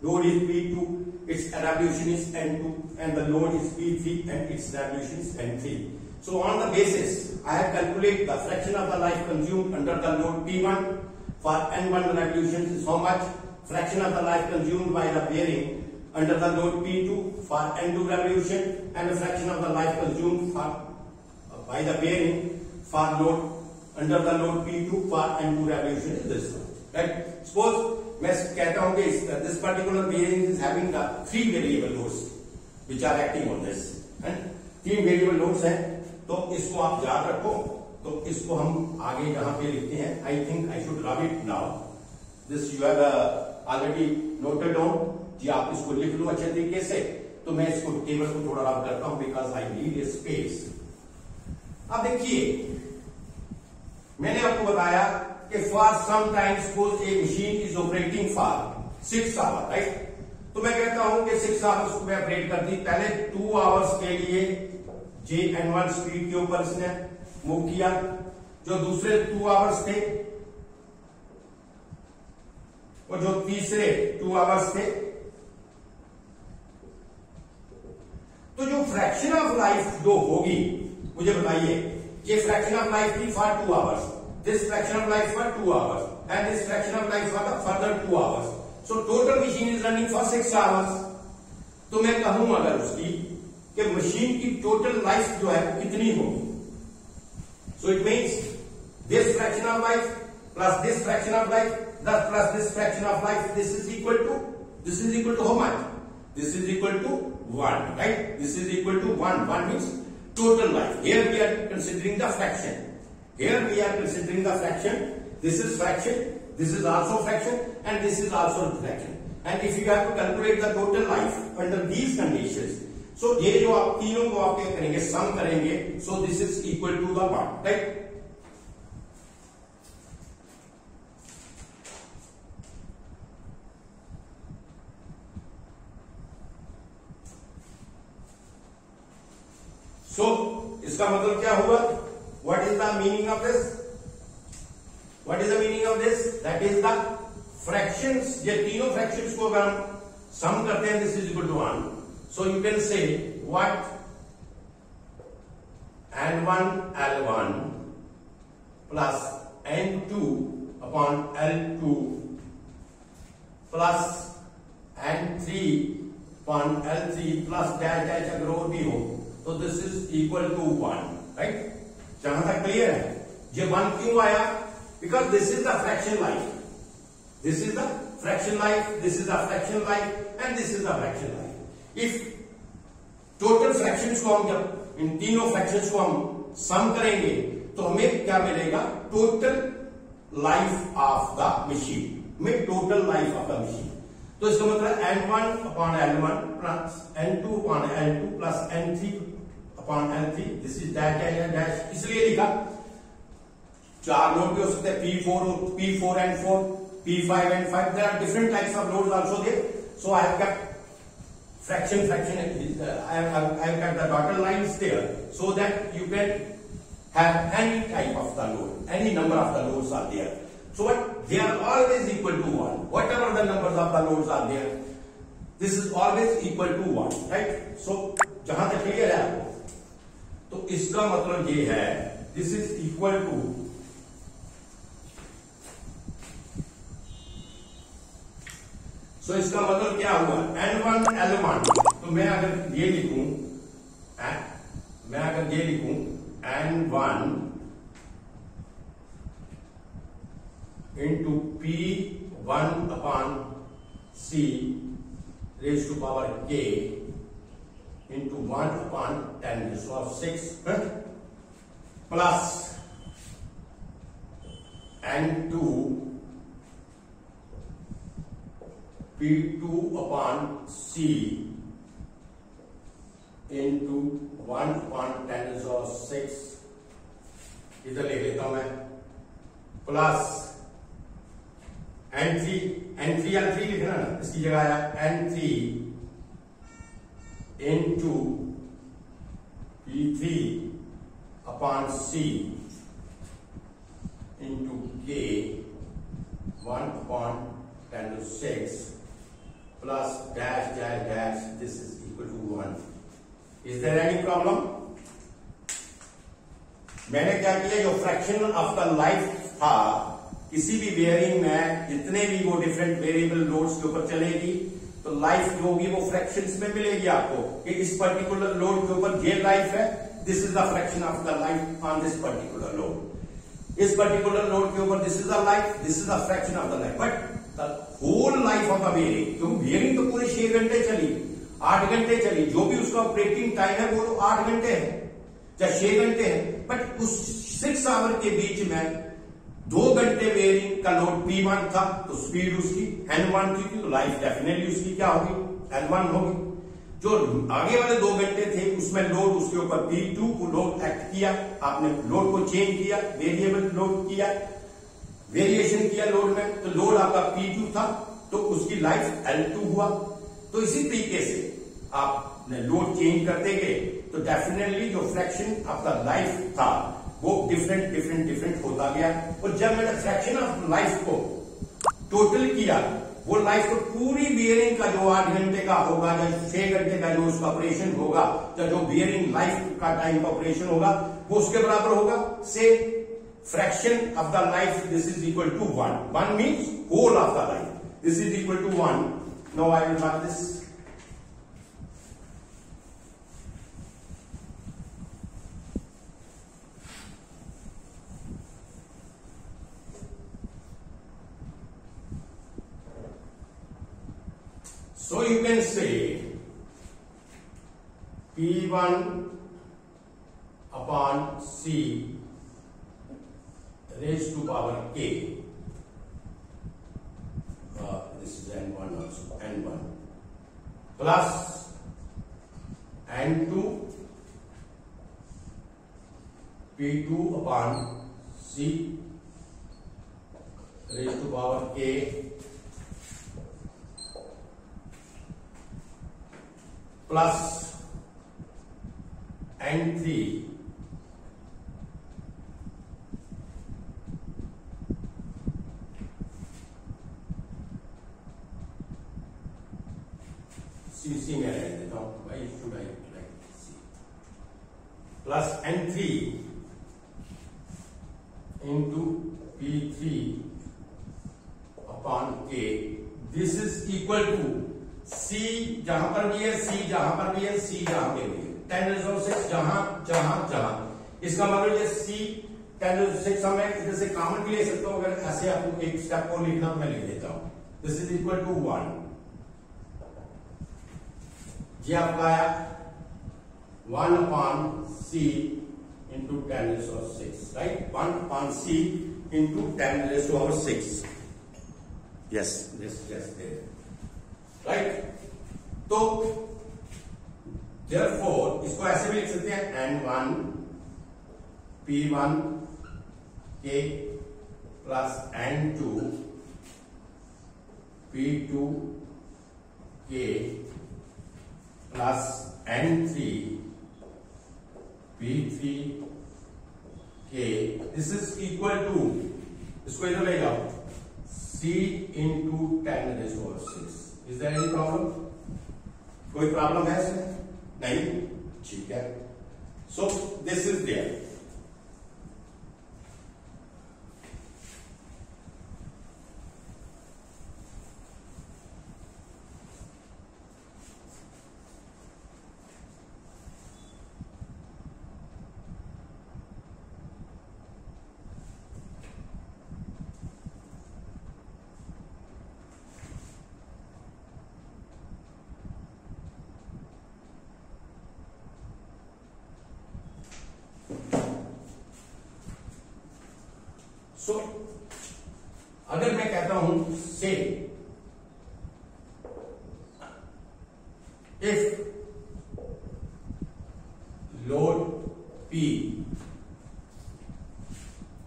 load is P2, it's revolution is N2, and the load is P3 and it's revolution is N3. So on the basis, I have calculated the fraction of the life consumed under the load P1 for N1 revolutions is how much, fraction of the life consumed by the bearing under the load P2 for N2 revolution, and the fraction of the life consumed for by the bearing for load under the load P2 for N2 revolution is this one, right. Suppose मैं कहता हूं कि this particular bearing is having the 3 variable loads which are acting on this, and 3 variable loads हैं, तो इसको आप याद रखो। तो इसको हम आगे यहां पे लिखते हैं, I think I should rub it now, this you have already noted down जी, आप इसको लिख लो अच्छे तरीके से। तो मैं इसको टेबल को थोड़ा रब करता हूं because I need a space. अब देखिए मैंने आपको बताया कि for some time suppose a machine is operating for 6 hour, right. तो मैं कहता हूं कि 6 आवर्स को मैं ऑपरेट कर दी, पहले 2 आवर्स के लिए N1 स्पीड के ऊपर इसने मूव किया, जो दूसरे 2 आवर्स थे और जो तीसरे 2 आवर्स थे, तो जो फ्रैक्शन ऑफ लाइफ जो होगी मुझे बताइए, ये फ्रैक्शन ऑफ लाइफ थी for 2 hours, this fraction of life for 2 hours and this fraction of life for the further 2 hours, so total machine is running for 6 hours. तो मैं कहूं अगर उसकी कि मशीन की टोटल लाइफ जो है वो कितनी होगी, so it means this fraction of life plus this fraction of life plus this fraction of life, this is equal to how much, this is equal to 1, right, this is equal to 1 means total life. Here we are considering the fraction, this is fraction, this is also fraction, and this is also fraction, and if you have to calculate the total life under these conditions, so ये जो आप तीनों को आप क्या करेंगे, सम करेंगे, so this is equal to the 1, right. So इसका मतलब क्या हुआ, what is the meaning of this, that is the fractions, ये तीनों fractions को अगर हम सम करते हैं, this is equal to 1. So you can say what N1 L1 plus N2 upon L2 plus N3 upon L3 plus dash dash अगर और भी हो, तो this is equal to 1, right. जहां तक क्लियर है, ये 1 क्यों आया, because this is the fraction life, this is the fraction life, this is the fraction life and this is the fraction life. If total fractions को हम जब इन तीनों फ्रैक्शंस को हम सम करेंगे तो हमें क्या मिलेगा, total life of the machine, में total life of the machine. तो इसका मतलब N1 upon L1 plus N2 upon L2 plus N3 upon L3, this is dash dash dash, इसलिए लिखा। 4 लोड भी हो सकते हैं, P4 and 4, P5 and 5, there are different types of loads also there, so I have kept fraction, I have got the dotted lines there, so that you can have any type of the load, any number of the loads are there. So what? They are always equal to 1. Whatever the numbers of the loads are there, this is always equal to 1, right? So जहां तक clear है आपको, तो इसका मतलब ये है, this is equal to इसका मतलब क्या हुआ? N1 L1. तो मैं अगर ये लिखूं N1 into P1 upon C raised to power K into 1 upon 10 raised to power 6 plus N2 P2 upon C into 1 upon 10 raised to power 6, इधर ले लेता हूं मैं, प्लस N3 लिखना ना, इसकी जगह आया N3 into P3 upon C into K 1 upon 10 to 6 plus dash dash dash, this is equal to 1. Is there any problem? मैंने क्या किया, जो फ्रैक्शन ऑफ द लाइफ था किसी भी बेयरिंग में, जितने भी वो डिफरेंट वेरिएबल लोड्स के ऊपर चलेगी, तो लाइफ जो होगी वो फ्रैक्शंस में मिलेगी आपको, कि इस पर्टिकुलर लोड के ऊपर ये लाइफ है, this is the fraction of the life on this particular load, इस पर्टिकुलर लोड के ऊपर this is the life, this is the fraction of the life. But the whole life of the bearing, क्योंकि bearing तो पूरे 6 घंटे चली, 8 घंटे चली, जो भी उसका ऑपरेटिंग टाइम है वो तो 8 घंटे है चाहे 6 घंटे है, बट उस 6 आवर के बीच में 2 घंटे बेयरिंग का लोड P1 था, तो स्पीड उसकी N1 थी, तो लाइफ डेफिनेटली उसकी क्या होगी, N1 होगी. जो आगे वाले 2 घंटे थे उसमें लोड उसके ऊपर P2 को लोड एक्ट किया, आपने लोड को चेंज किया, वेरिएबल लोड किया, वेरिएशन किया लोड में, तो लोड आपका P2 था, तो उसकी लाइफ L2 हुआ. तो इसी तरीके से आपने लोड चेंज करते गए, तो डेफिनेटली जो फ्रैक्शन ऑफ द लाइफ था वो डिफरेंट होता गया. और जब मैंने फ्रैक्शन ऑफ लाइफ को टोटल किया, वो लाइफ तो पूरी बियरिंग का जो 8 घंटे का होगा या 6 घंटे का जो उसका ऑपरेशन होगा, या जो बियरिंग लाइफ का टाइम का ऑपरेशन होगा, वो उसके बराबर होगा. Say fraction of the life, this is equal to 1 means whole of the life, this is equal to 1. Now I will mark this. So you can say P1 upon C raised to power K. This is N1 also, N1 plus N2 P2 upon C raised to power K plus N3 CC में रहने देता हूं, why should I like C, plus N3 into P3 upon K. This is equal to C जहां पर भी है, C जहां पर भी है, C जहां पे भी है, 10⁻⁶ जहां. इसका मतलब ये C 10⁻⁶ मैं इधर से कॉमन भी ले सकता हूं. अगर ऐसे आपको एक स्टेप और लिखना तो मैं लिख देता हूं. This is equal to 1. ये आपका आया 1 upon C into 10⁻⁶, right? 1 upon C into 10⁻⁶. Yes, there. Right. तो therefore इसको ऐसे भी लिख सकते हैं N1 P1 K plus N2 P2 K plus N3 P3 K, this is equal to, इसको इधर ले जाओ, C into 10⁻⁶. Is there any problem? कोई प्रॉब्लम है इसमें? नहीं, ठीक है. So this is there. So अगर मैं कहता हूं say if load P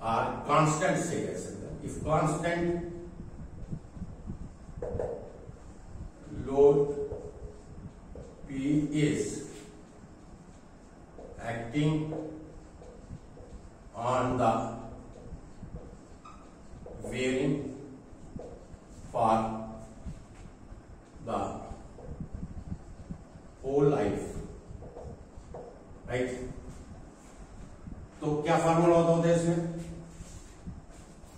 are constant, say कह सकते हैं, if constant load P is acting on the bearing for the whole life, right? तो क्या फार्मूला होता है इसमें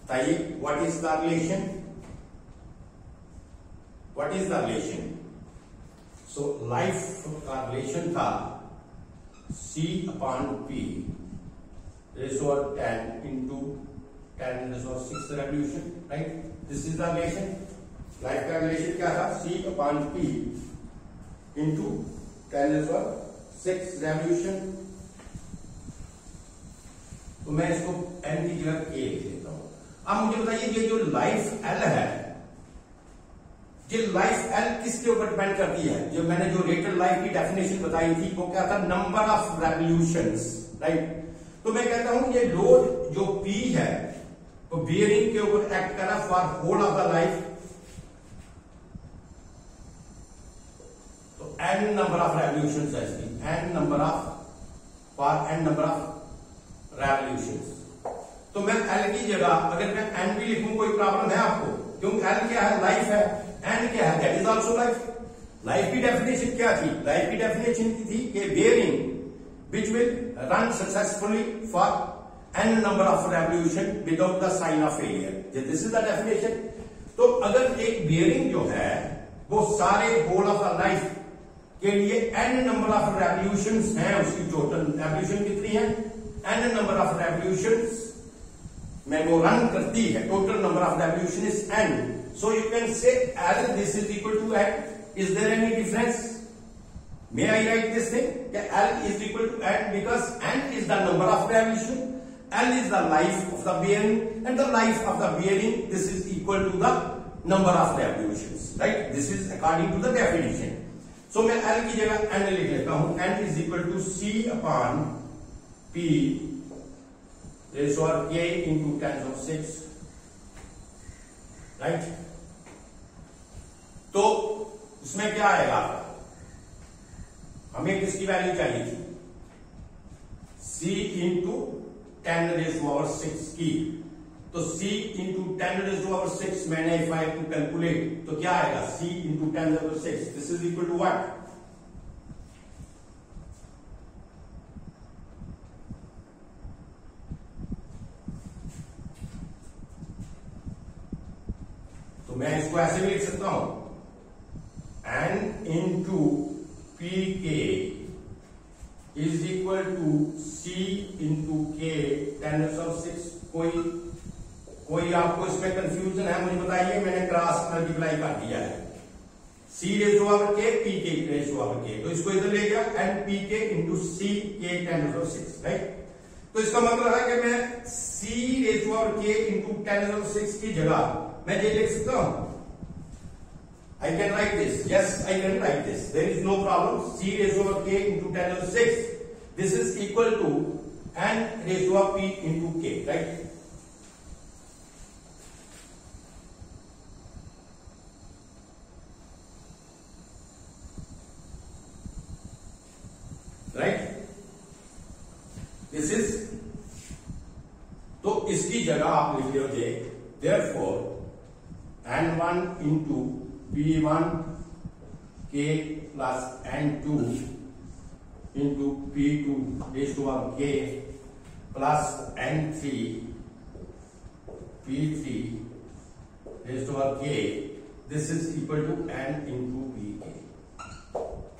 बताइए? What is the relation? What is the relation? So life का रिलेशन था C upon P ratio 10 into 10⁻⁶ revolution, right? This is the relation. Life का relation क्या था? C upon P into 10⁻⁶ revolution. तो मैं इसको n की जगह K लिख देता हूं. अब मुझे बताइए ये जो लाइफ L है, ये लाइफ L किसके ऊपर डिपेंड करती है? जो मैंने जो रेटेड लाइफ की डेफिनेशन बताई थी वो क्या था? Number of revolutions, right? तो मैं कहता हूं ये लोड जो P है तो बियरिंग के ऊपर एक्ट करा for whole of the life. तो n नंबर ऑफ रेवोल्यूशंस है इसकी, n number of for n number of revolutions. तो मैं L की जगह अगर मैं n भी लिखूं कोई प्रॉब्लम है आपको? क्योंकि L क्या है? लाइफ है. n क्या है? That is also life. Life की डेफिनेशन क्या थी? लाइफ की डेफिनेशन की थी कि bearing which will run successfully for n number of revolution without the sign of failure. This is the definition. तो अगर एक bearing जो है वो सारे whole of the life के लिए n number of revolutions हैं, उसकी total revolution कितनी है? n number of revolutions में वो रन करती है. total number of revolution is n. So you can say L this is equal to n. Is there any difference? May I write this thing? L is equal to n because n is the number of revolution. L is the life of the bearing, and the life of the bearing, this is equal to the number of revolutions, right? This is according to the definition. So मैं L की जगह n लिख लेता हूं. n is equal to C upon P ratio K into 10⁻⁶, right? तो उसमें क्या आएगा? हमें किसकी वैल्यू चाहिए थी? C into 10⁻⁶ की. तो C इंटू 10⁻⁶ मैंने if I have to calculate तो क्या आएगा? C into 10⁻⁶. This is equal to what? तो मैं इसको ऐसे भी लिख सकता हूं, n into P K is equal to C into K 10⁻⁶. कोई आपको इसमें कंफ्यूजन है? मुझे बताइए. मैंने क्रॉस मल्टीप्लाई कर दिया है. C ratio hour K, P के रेशो ऑवर K. तो इसको इधर ले गया n P K into C K 10⁻⁶, right? तो इसका मतलब है कि मैं C ratio hour K into 10⁻⁶ की जगह मैं ये लिख सकता हूं. I can write this. Yes, I can write this. There is no problem. C raised over K into 10⁻⁶. This is equal to n raised over P into K, right? जगह आप लिख लोगे therefore n1 into p1 k plus n2 into p2 raise to power k plus n3 p3 raise to power k. This is equal to n into pk.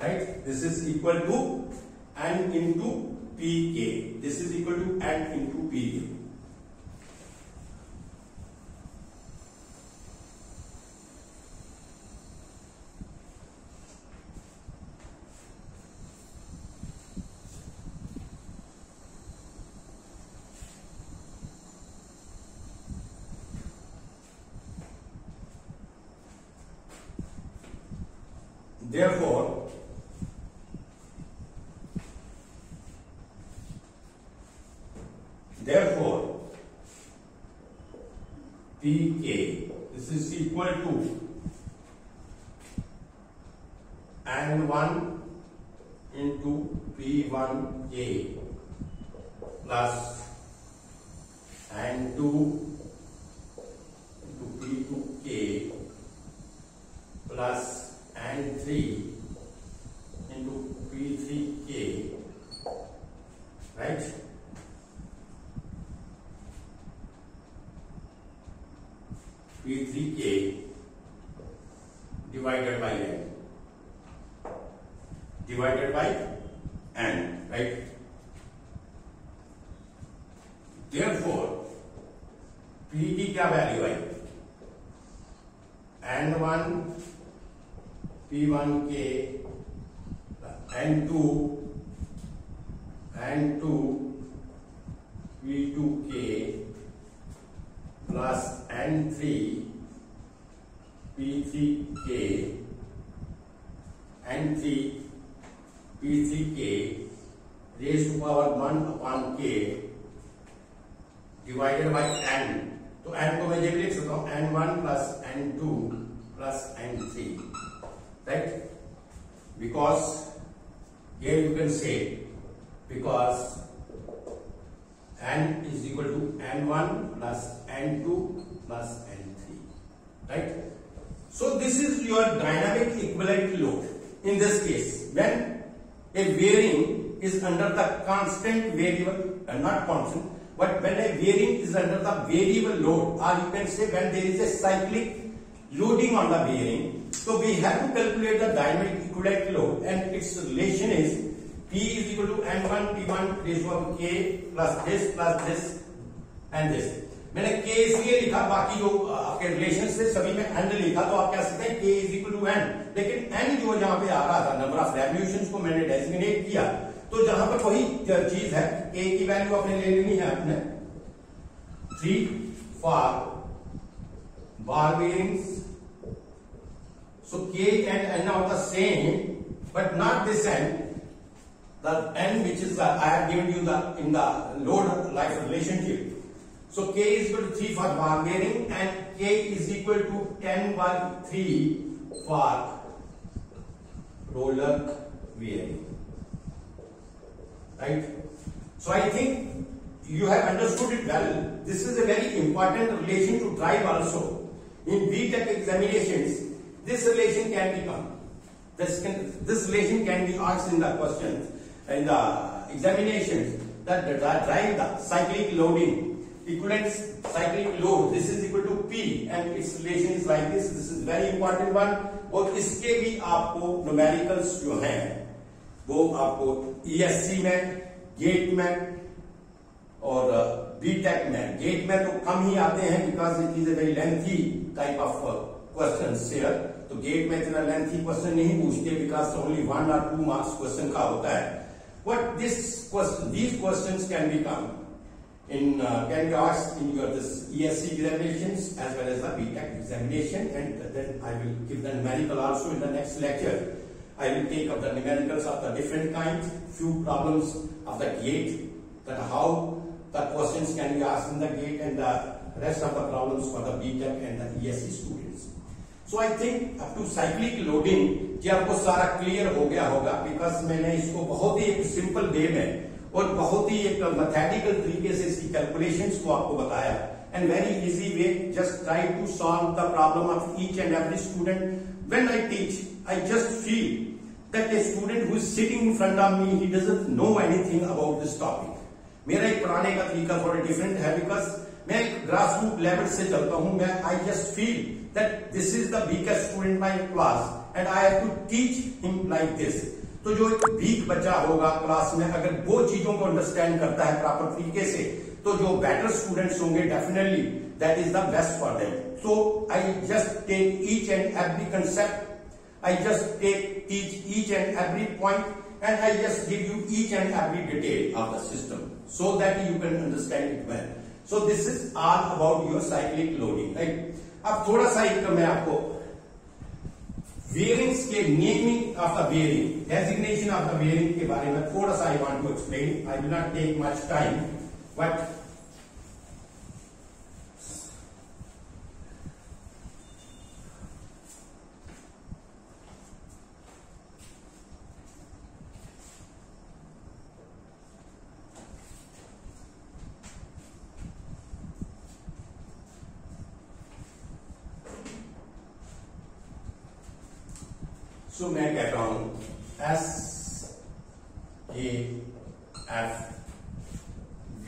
Right? This is equal to n into pk. This is equal to n into pk. Therefore, pk, this is equal to n1 into p1k plus n2 into p2k plus n3 into p3k, right? p3k divided by n, right? Therefore, p की क्या value I? n1 p1k n2 p2k plus n3 p3k n3 p3k raised to power 1 upon k divided by n. तो n को मैं जब लिख सकता हूं n1 plus n2 plus n3, right? Because here you can say because n is equal to n1 plus n2 plus n3, right? So this is your dynamic equivalent load. In this case, when a bearing is under the constant variable, not constant, but when a bearing is under the variable load, or you can say when there is a cyclic loading on the bearing, so we have to calculate the dynamic equivalent load, and its relation is P is equal to n1 p1 raised to k plus this and this. मैंने k इसलिए लिखा, बाकी जो आपके relation से सभी में n लिखा, तो आप कह सकते हैं k is equal to n, लेकिन n जो यहाँ पे आ रहा था नंबर ऑफ रेवोल्यूशंस को मैंने डेजिग्नेट किया, तो जहां पर वही चीज है k की वैल्यू आपने ले लेनी है अपने 3 for bar bearings. So k and n are the same, but not this n. The n which is I have given you in the load life relationship. So k is equal to 3 for bar bearing and k is equal to 10 by 3 for roller bearing. Right? So I think you have understood it well. This is a very important relation to drive also. In BTech examinations, this relation can become, this relation can be asked in the questions, in the examinations, that drive the cyclic loading, equivalent cyclic load, this is equal to P and its relation is like this. This is very important one. और इसके भी आपको numericals जो हैं वो आपको ESC में, gate में और बीटेक में, गेट में तो कम ही आते हैं because it is a very lengthy type of question share, तो गेट में इतना लेंथी क्वेश्चन नहीं पूछते because only 1 or 2 marks question का होता है. But these questions can be come in can be asked in your this ESC examinations as well as the BTech examination, and then I will give the numerical also in the next lecture. I will take up the numericals of the different kinds, few problems of the gate, that how the questions can be asked in the gate, and the rest of the problems for the BTech and the ESC students. So I think up to cyclic loading कि आपको सारा clear हो गया होगा, because मैंने इसको बहुत ही एक सिंपल वे में और बहुत ही एक मैथमेटिकल तरीके से इसकी कैलकुलेशंस को आपको बताया and very easy way. Just try to solve the problem of each and every student. When I teach, I just feel that a student who is sitting in front of me, he doesn't know anything about this topic. मेरा एक पढ़ाने का तरीका थोड़ा different है, because मैं एक grass root level से चलता हूं. मैं I just feel that this is the weakest student in my class and I have to teach him like this. तो जो एक वीक बच्चा होगा क्लास में, अगर वो चीजों को अंडरस्टैंड करता है प्रॉपर तरीके से, तो जो बेटर स्टूडेंट्स होंगे definitely that is the best for them. So I just take each and every concept, I just teach each and every point, and I just give you each and every detail of the system so that you can understand it well. So this is all about your cyclic loading, right? अब थोड़ा सा एक मैं आपको bearings के naming of the bearing, designation of the bearing के बारे में थोड़ा सा I want to explain. I will not take much time, but तो मैं कहता हूं S A F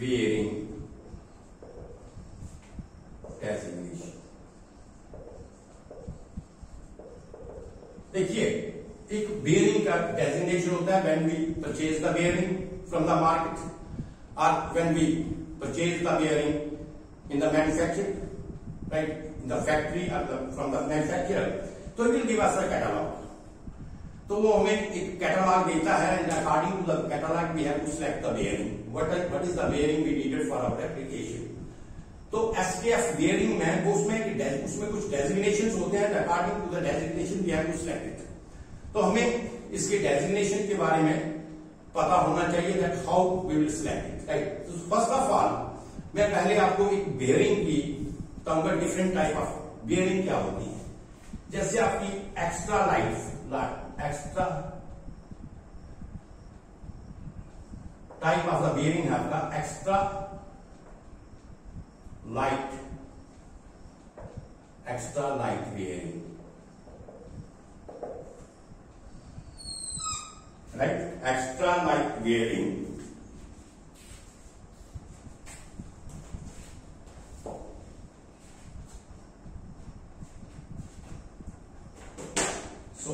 bearing designation. देखिए, एक बेयरिंग का डेजिग्नेशन होता है when we purchase the bearing from the market और when we purchase the bearing in the manufacture, right, in the factory और फ्रॉम द मैन्युफैक्चरर. तो it will give us a catalogue. तो वो हमें एक कैटलॉग देता है, and according to the catalogue we have to select the bearing. What is the bearing we needed for our application. तो SKF bearing में वो उसमें कुछ डेजिग्नेशंस होते हैं, according to the designation we have to select it. तो हमें इसके डेजिग्नेशन के बारे में पता होना चाहिए that how we will select it, right. तो फर्स्ट ऑफ ऑल मैं पहले आपको एक बेयरिंग की बताऊंगा, डिफरेंट टाइप ऑफ बेयरिंग क्या होती है. जैसे आपकी extra life extra type of the bearing है आपका extra light bearing, right. Extra light bearing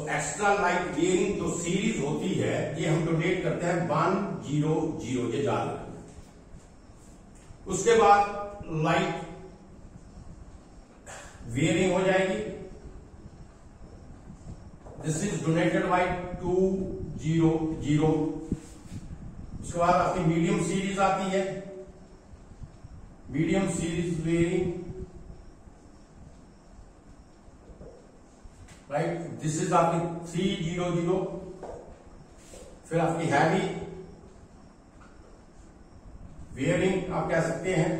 extra light bearing जो सीरीज होती है, ये हम डोनेट करते हैं 100, ये याद रखना. उसके बाद लाइट बेयरिंग हो जाएगी, दिस इज डोनेटेड बाय 200. उसके बाद आपकी मीडियम सीरीज आती है, medium series bearing, right. This is आपकी 300. फिर आपकी हैवी बेयरिंग आप कह सकते हैं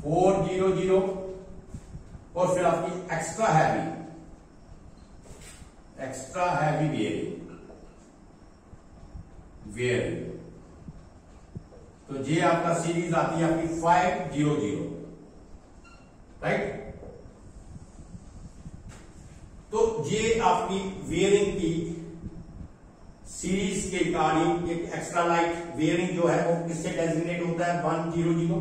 400, और फिर आपकी एक्स्ट्रा हैवी बेयरिंग. तो ये आपका सीरीज आती है आपकी 500, राइट. तो ये आपकी बेयरिंग की सीरीज के अकॉर्डिंग एक एक्स्ट्रा लाइट बेयरिंग जो है वो किससे डेजिग्नेट होता है, 100.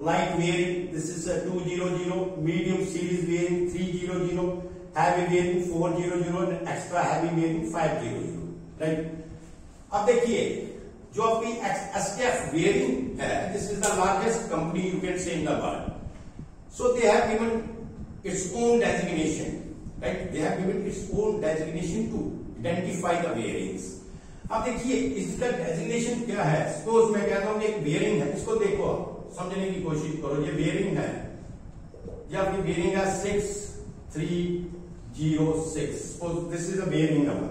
Light bearing this is 200, medium series bearing 300, heavy bearing 400, extra heavy bearing 500, right. अब देखिए, जो आपकी एसकेएफ बेयरिंग है, this is the largest company you can से in the world. So they have given its own designation, right? They have given its own designation to identify the bearings. अब देखिए इसका designation क्या है. Suppose मैं कहता हूं एक बेयरिंग है, इसको देखो समझने की कोशिश करो. ये बेयरिंग है, ये आपकी बेयरिंग है 6306. Suppose this is a bearing number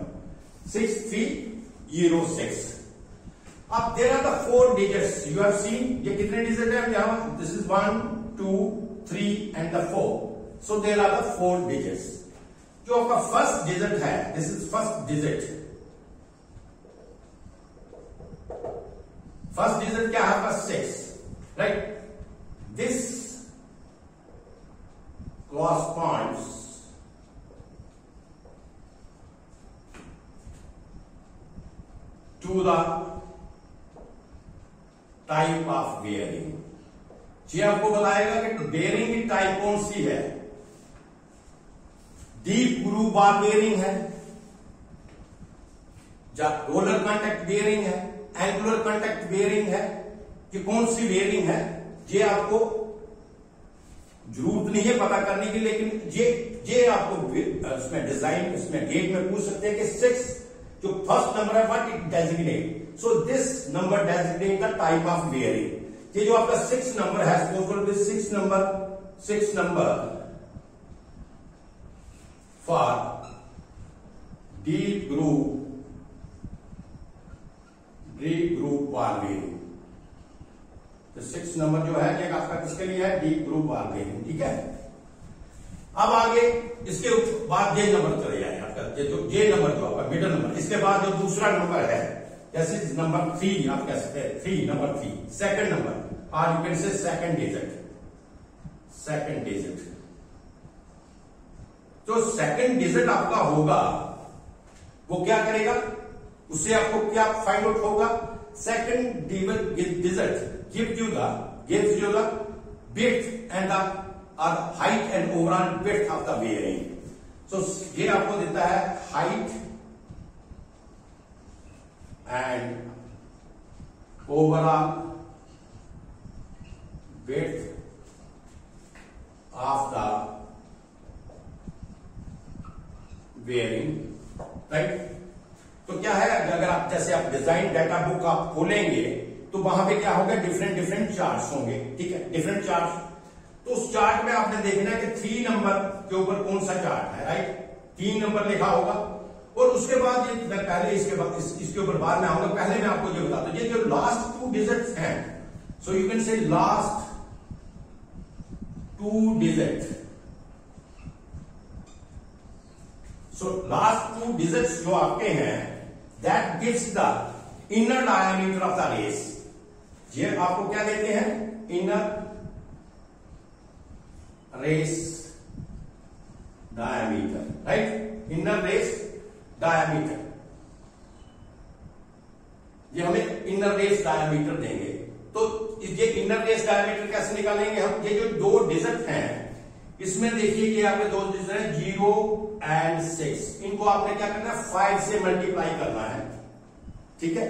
6306. अब there are the 4 digits you have seen. ये कितने डिजिट है यहां, this is 1 2 3 and the 4. So there are the 4 digits. जो आपका फर्स्ट डिजिट है, this is first digit. First digit क्या है आपका 6, right? This corresponds to the type of bearing. ये आपको बताएगा कि बेयरिंग की टाइप कौन सी है। डीप ग्रूव बार बेयरिंग है, रोलर कॉन्टैक्ट बेयरिंग है, एंगुलर कॉन्टैक्ट बेयरिंग है, कि कौन सी बेयरिंग है ये आपको जरूरत नहीं है पता करने की, लेकिन ये आपको इसमें डिजाइन, इसमें गेट में पूछ सकते हैं कि 6 जो फर्स्ट नंबर है what it designate, so this number designate the type of bearing. ये जो आपका 6 नंबर है, suppose 6 number for deep groove bar bearing. तो 6 नंबर जो है ये आपका किसके लिए है? डीप ग्रूव बार बेयरिंग, ठीक है। अब आगे इसके बाद जे नंबर चले जाए आपका, जे नंबर जो आपका मिडल नंबर, इसके बाद जो दूसरा नंबर है, जैसे नंबर 3 आप कह सकते हैं, 3 नंबर 3 सेकंड नंबर, और यू कैन से सेकंड डिजिट। तो सेकंड डिजिट आपका होगा, वो क्या करेगा, उससे आपको क्या फाइंड आउट होगा? Second digit gives you the width and the height and overall width of the bearing. So ये आपको देता है height and overall width of the bearing, right? तो क्या है, अगर आप जैसे आप डिजाइन डाटा बुक आप खोलेंगे तो वहां पे क्या होगा, डिफरेंट चार्ट्स होंगे, ठीक है, डिफरेंट चार्ट्स। तो उस चार्ट में आपने देखना है कि 3 नंबर के ऊपर कौन सा चार्ट है, राइट? 3 नंबर लिखा होगा, और उसके बाद ये मैं पहले इसके ऊपर बाद में आऊंगा, पहले मैं आपको ये बताता हूं, ये जो लास्ट 2 डिजिट्स हैं, so you can say last 2 digit. So last 2 digits जो आपके हैं, that gives the inner diameter of the race. ये आपको क्या देते हैं? Inner race diameter, right? Inner race diameter, ये हमें इनर रेस डायमीटर देंगे। तो ये इनर रेस डायमीटर कैसे निकालेंगे हम? ये जो 2 डिजिट हैं, इसमें देखिए कि आपके 2 डिजिट हैं 0 and 6, इनको आपने क्या करना है? 5 से मल्टीप्लाई करना है, ठीक है।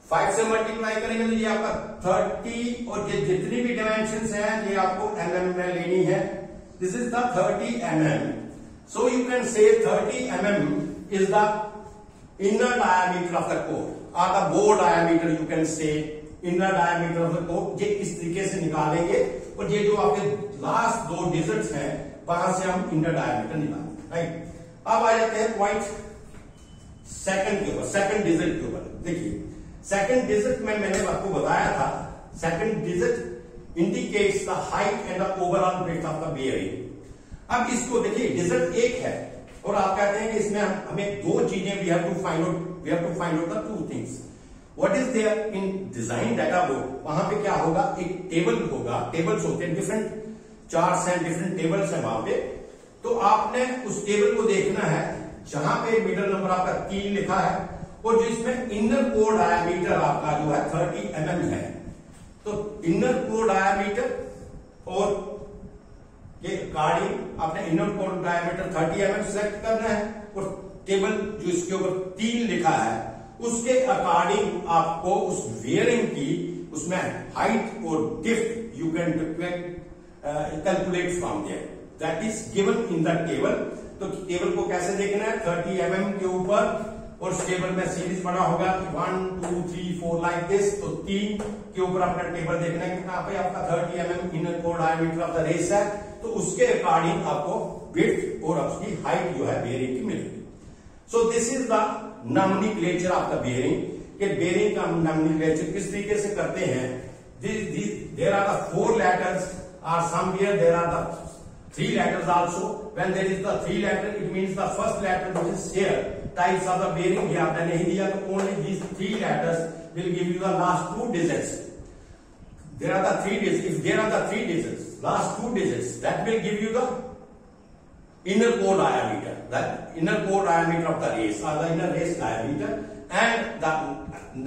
5 से मल्टीप्लाई करेंगे तो ये आपका 30, और ये जितनी भी डायमेंशन हैं ये आपको mm में लेनी है। This is the 30 mm। So you can say 30 mm is the inner diameter of the core, और the bore diameter you can say inner diameter of the core. ये इस तरीके से निकालेंगे, और ये जो आपके लास्ट 2 डिजिट्स हैं वहां से हम इनर डायमीटर निकालेंगे, राइट? अब आ जाते हैं पॉइंट सेकंड के ऊपर, सेकंड डिजिट के ऊपर। देखिए सेकंड डिजिट में मैंने आपको बताया था, second digit indicates the height and the overall breadth of the bearing. अब इसको देखिए, डिजिट 1 है, और आप कहते हैं कि इसमें हमें 2 चीजें we have to find out the 2 things. What is there in design data book? वहां पे क्या होगा, एक टेबल होगा, टेबल्स होते हैं, डिफरेंट चार्ट्स हैं, डिफरेंट टेबल्स हैं वहां पे। तो आपने उस टेबल को देखना है जहां पे मिडल नंबर आपका 3 लिखा है, और जो इसमें इनर कोर डायमीटर आपका जो है 30 mm है। तो इनर कोर डायमीटर और ये अकॉर्डिंग आपने inner core diameter 30 mm select करना है, और टेबल जो इसके ऊपर 3 लिखा है उसके अकॉर्डिंग आपको उस बेयरिंग की उसमें हाइट और depth you can calculate from there, that is given in the table. तो टेबल को कैसे देखना है? 30 mm के ऊपर, और उस टेबल में सीरीज बना होगा 1 2 3 4 लाइक दिस। तो 3 के ऊपर अपना टेबल देखना है कि कहां पे आपका 30 mm inner core diameter of the race है, तो उसके अकॉर्डिंग आपको विड्थ और उसकी हाइट जो है बेयरिंग की मिलेगी। So this is the nomenclature of the bearing, कि बेयरिंग का नॉमेनक्लेचर किस तरीके से करते हैं। देयर आर द 4 लेटर्स, और somewhere there are the three letters also. When there is the three letter, it means the first letter which is here. Types of the bearing ये आपने नहीं दिया, तो only these three letters will give you the last two digits. There are the three digits. If there are the three digits, last two digits, that will give you the inner core diameter. That inner core diameter of the race or the inner race diameter, and the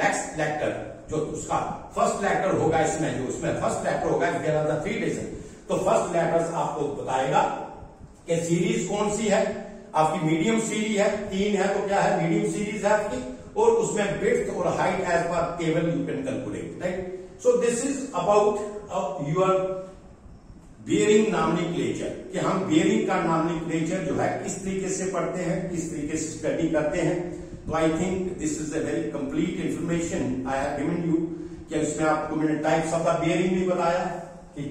next letter जो उसका first letter होगा इसमें, जो उसमें first letter होगा, there are the three digit, तो first letters आपको बताएगा कि सीरीज कौन सी है. आपकी मीडियम सीरीज है, 3 है तो क्या है, मीडियम सीरीज है आपकी, और उसमें विड्थ और height as per table you can calculate, right. So this is about your bearing nomenclature, कि हम बेयरिंग का नॉमेनक्लेचर जो है किस तरीके से पढ़ते हैं, किस तरीके से स्टडी करते हैं. तो I think this is a very complete information I have given you. कि इसमें आपको मैंने टाइप्स ऑफ द बेयरिंग भी बताया कि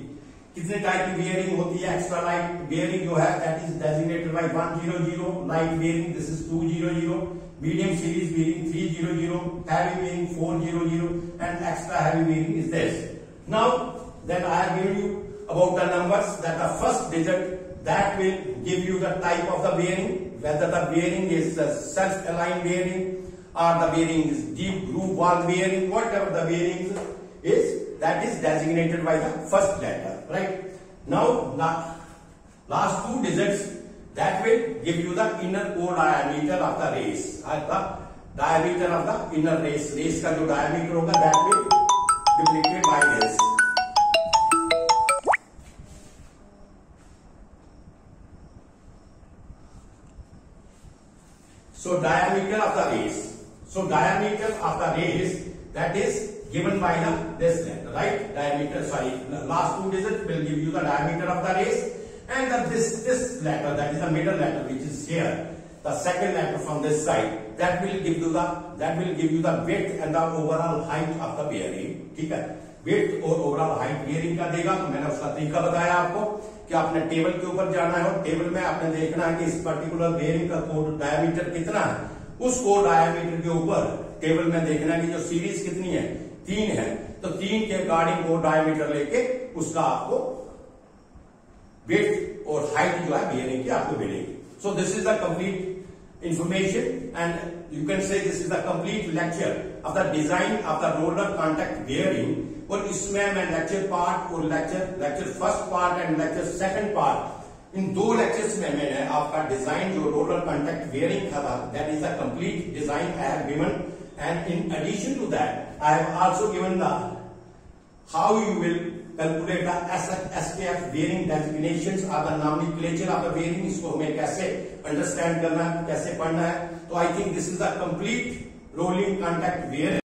कितने टाइप की बेयरिंग होती है. एक्स्ट्रा लाइट बेयरिंग जो है that is designated by 100, light bearing this is 200, medium series bearing 300, heavy bearing 400, and extra heavy bearing is this. Now then I have given you about the numbers, that the first digit that will give you the type of the bearing, whether the bearing is self-aligned bearing or the bearing is deep groove wall bearing, whatever the bearing is, that is designated by the first letter, right. Now last two digits that will give you the inner core diameter of the race, the diameter of the inner race का जो diameter होगा that will multiplied by this. So diameter of the race. So diameter of the race that is given by this letter, right? Diameter. Sorry, last two digits will give you the diameter of the race, and this letter, that is the middle letter, which is here, the second letter from this side, that will give you the width and the overall height of the bearing. ठीक है, width और overall height bearing का देगा. तो मैंने उसका तरीका बताया आपको कि आपने टेबल के ऊपर जाना है और टेबल में आपने देखना है कि इस पर्टिकुलर बेयरिंग का कोर डायमीटर कितना है. उस कोर डायमीटर के ऊपर टेबल में देखना है कि जो सीरीज कितनी है, 3 है, तो 3 के अकॉर्डिंग कोर डायमीटर लेके उसका आपको विड्थ और हाइट जो है बेयरिंग की आपको मिलेगी. So this is the complete information and you can से this is the complete lecture of the design of the roller contact bearing. और इसमें मैं लेक्चर पार्ट और lecture first part and lecture second part, in 2 lectures में मैंने आपका design जो roller contact bearing का था, that is the complete design I have given. And in addition to that I have also given the how you will calculate the SKF bearing designations और the nomenclature of the bearing. इसको हमें कैसे understand करना है, कैसे पढ़ना है. तो I think this is the complete rolling contact bearing.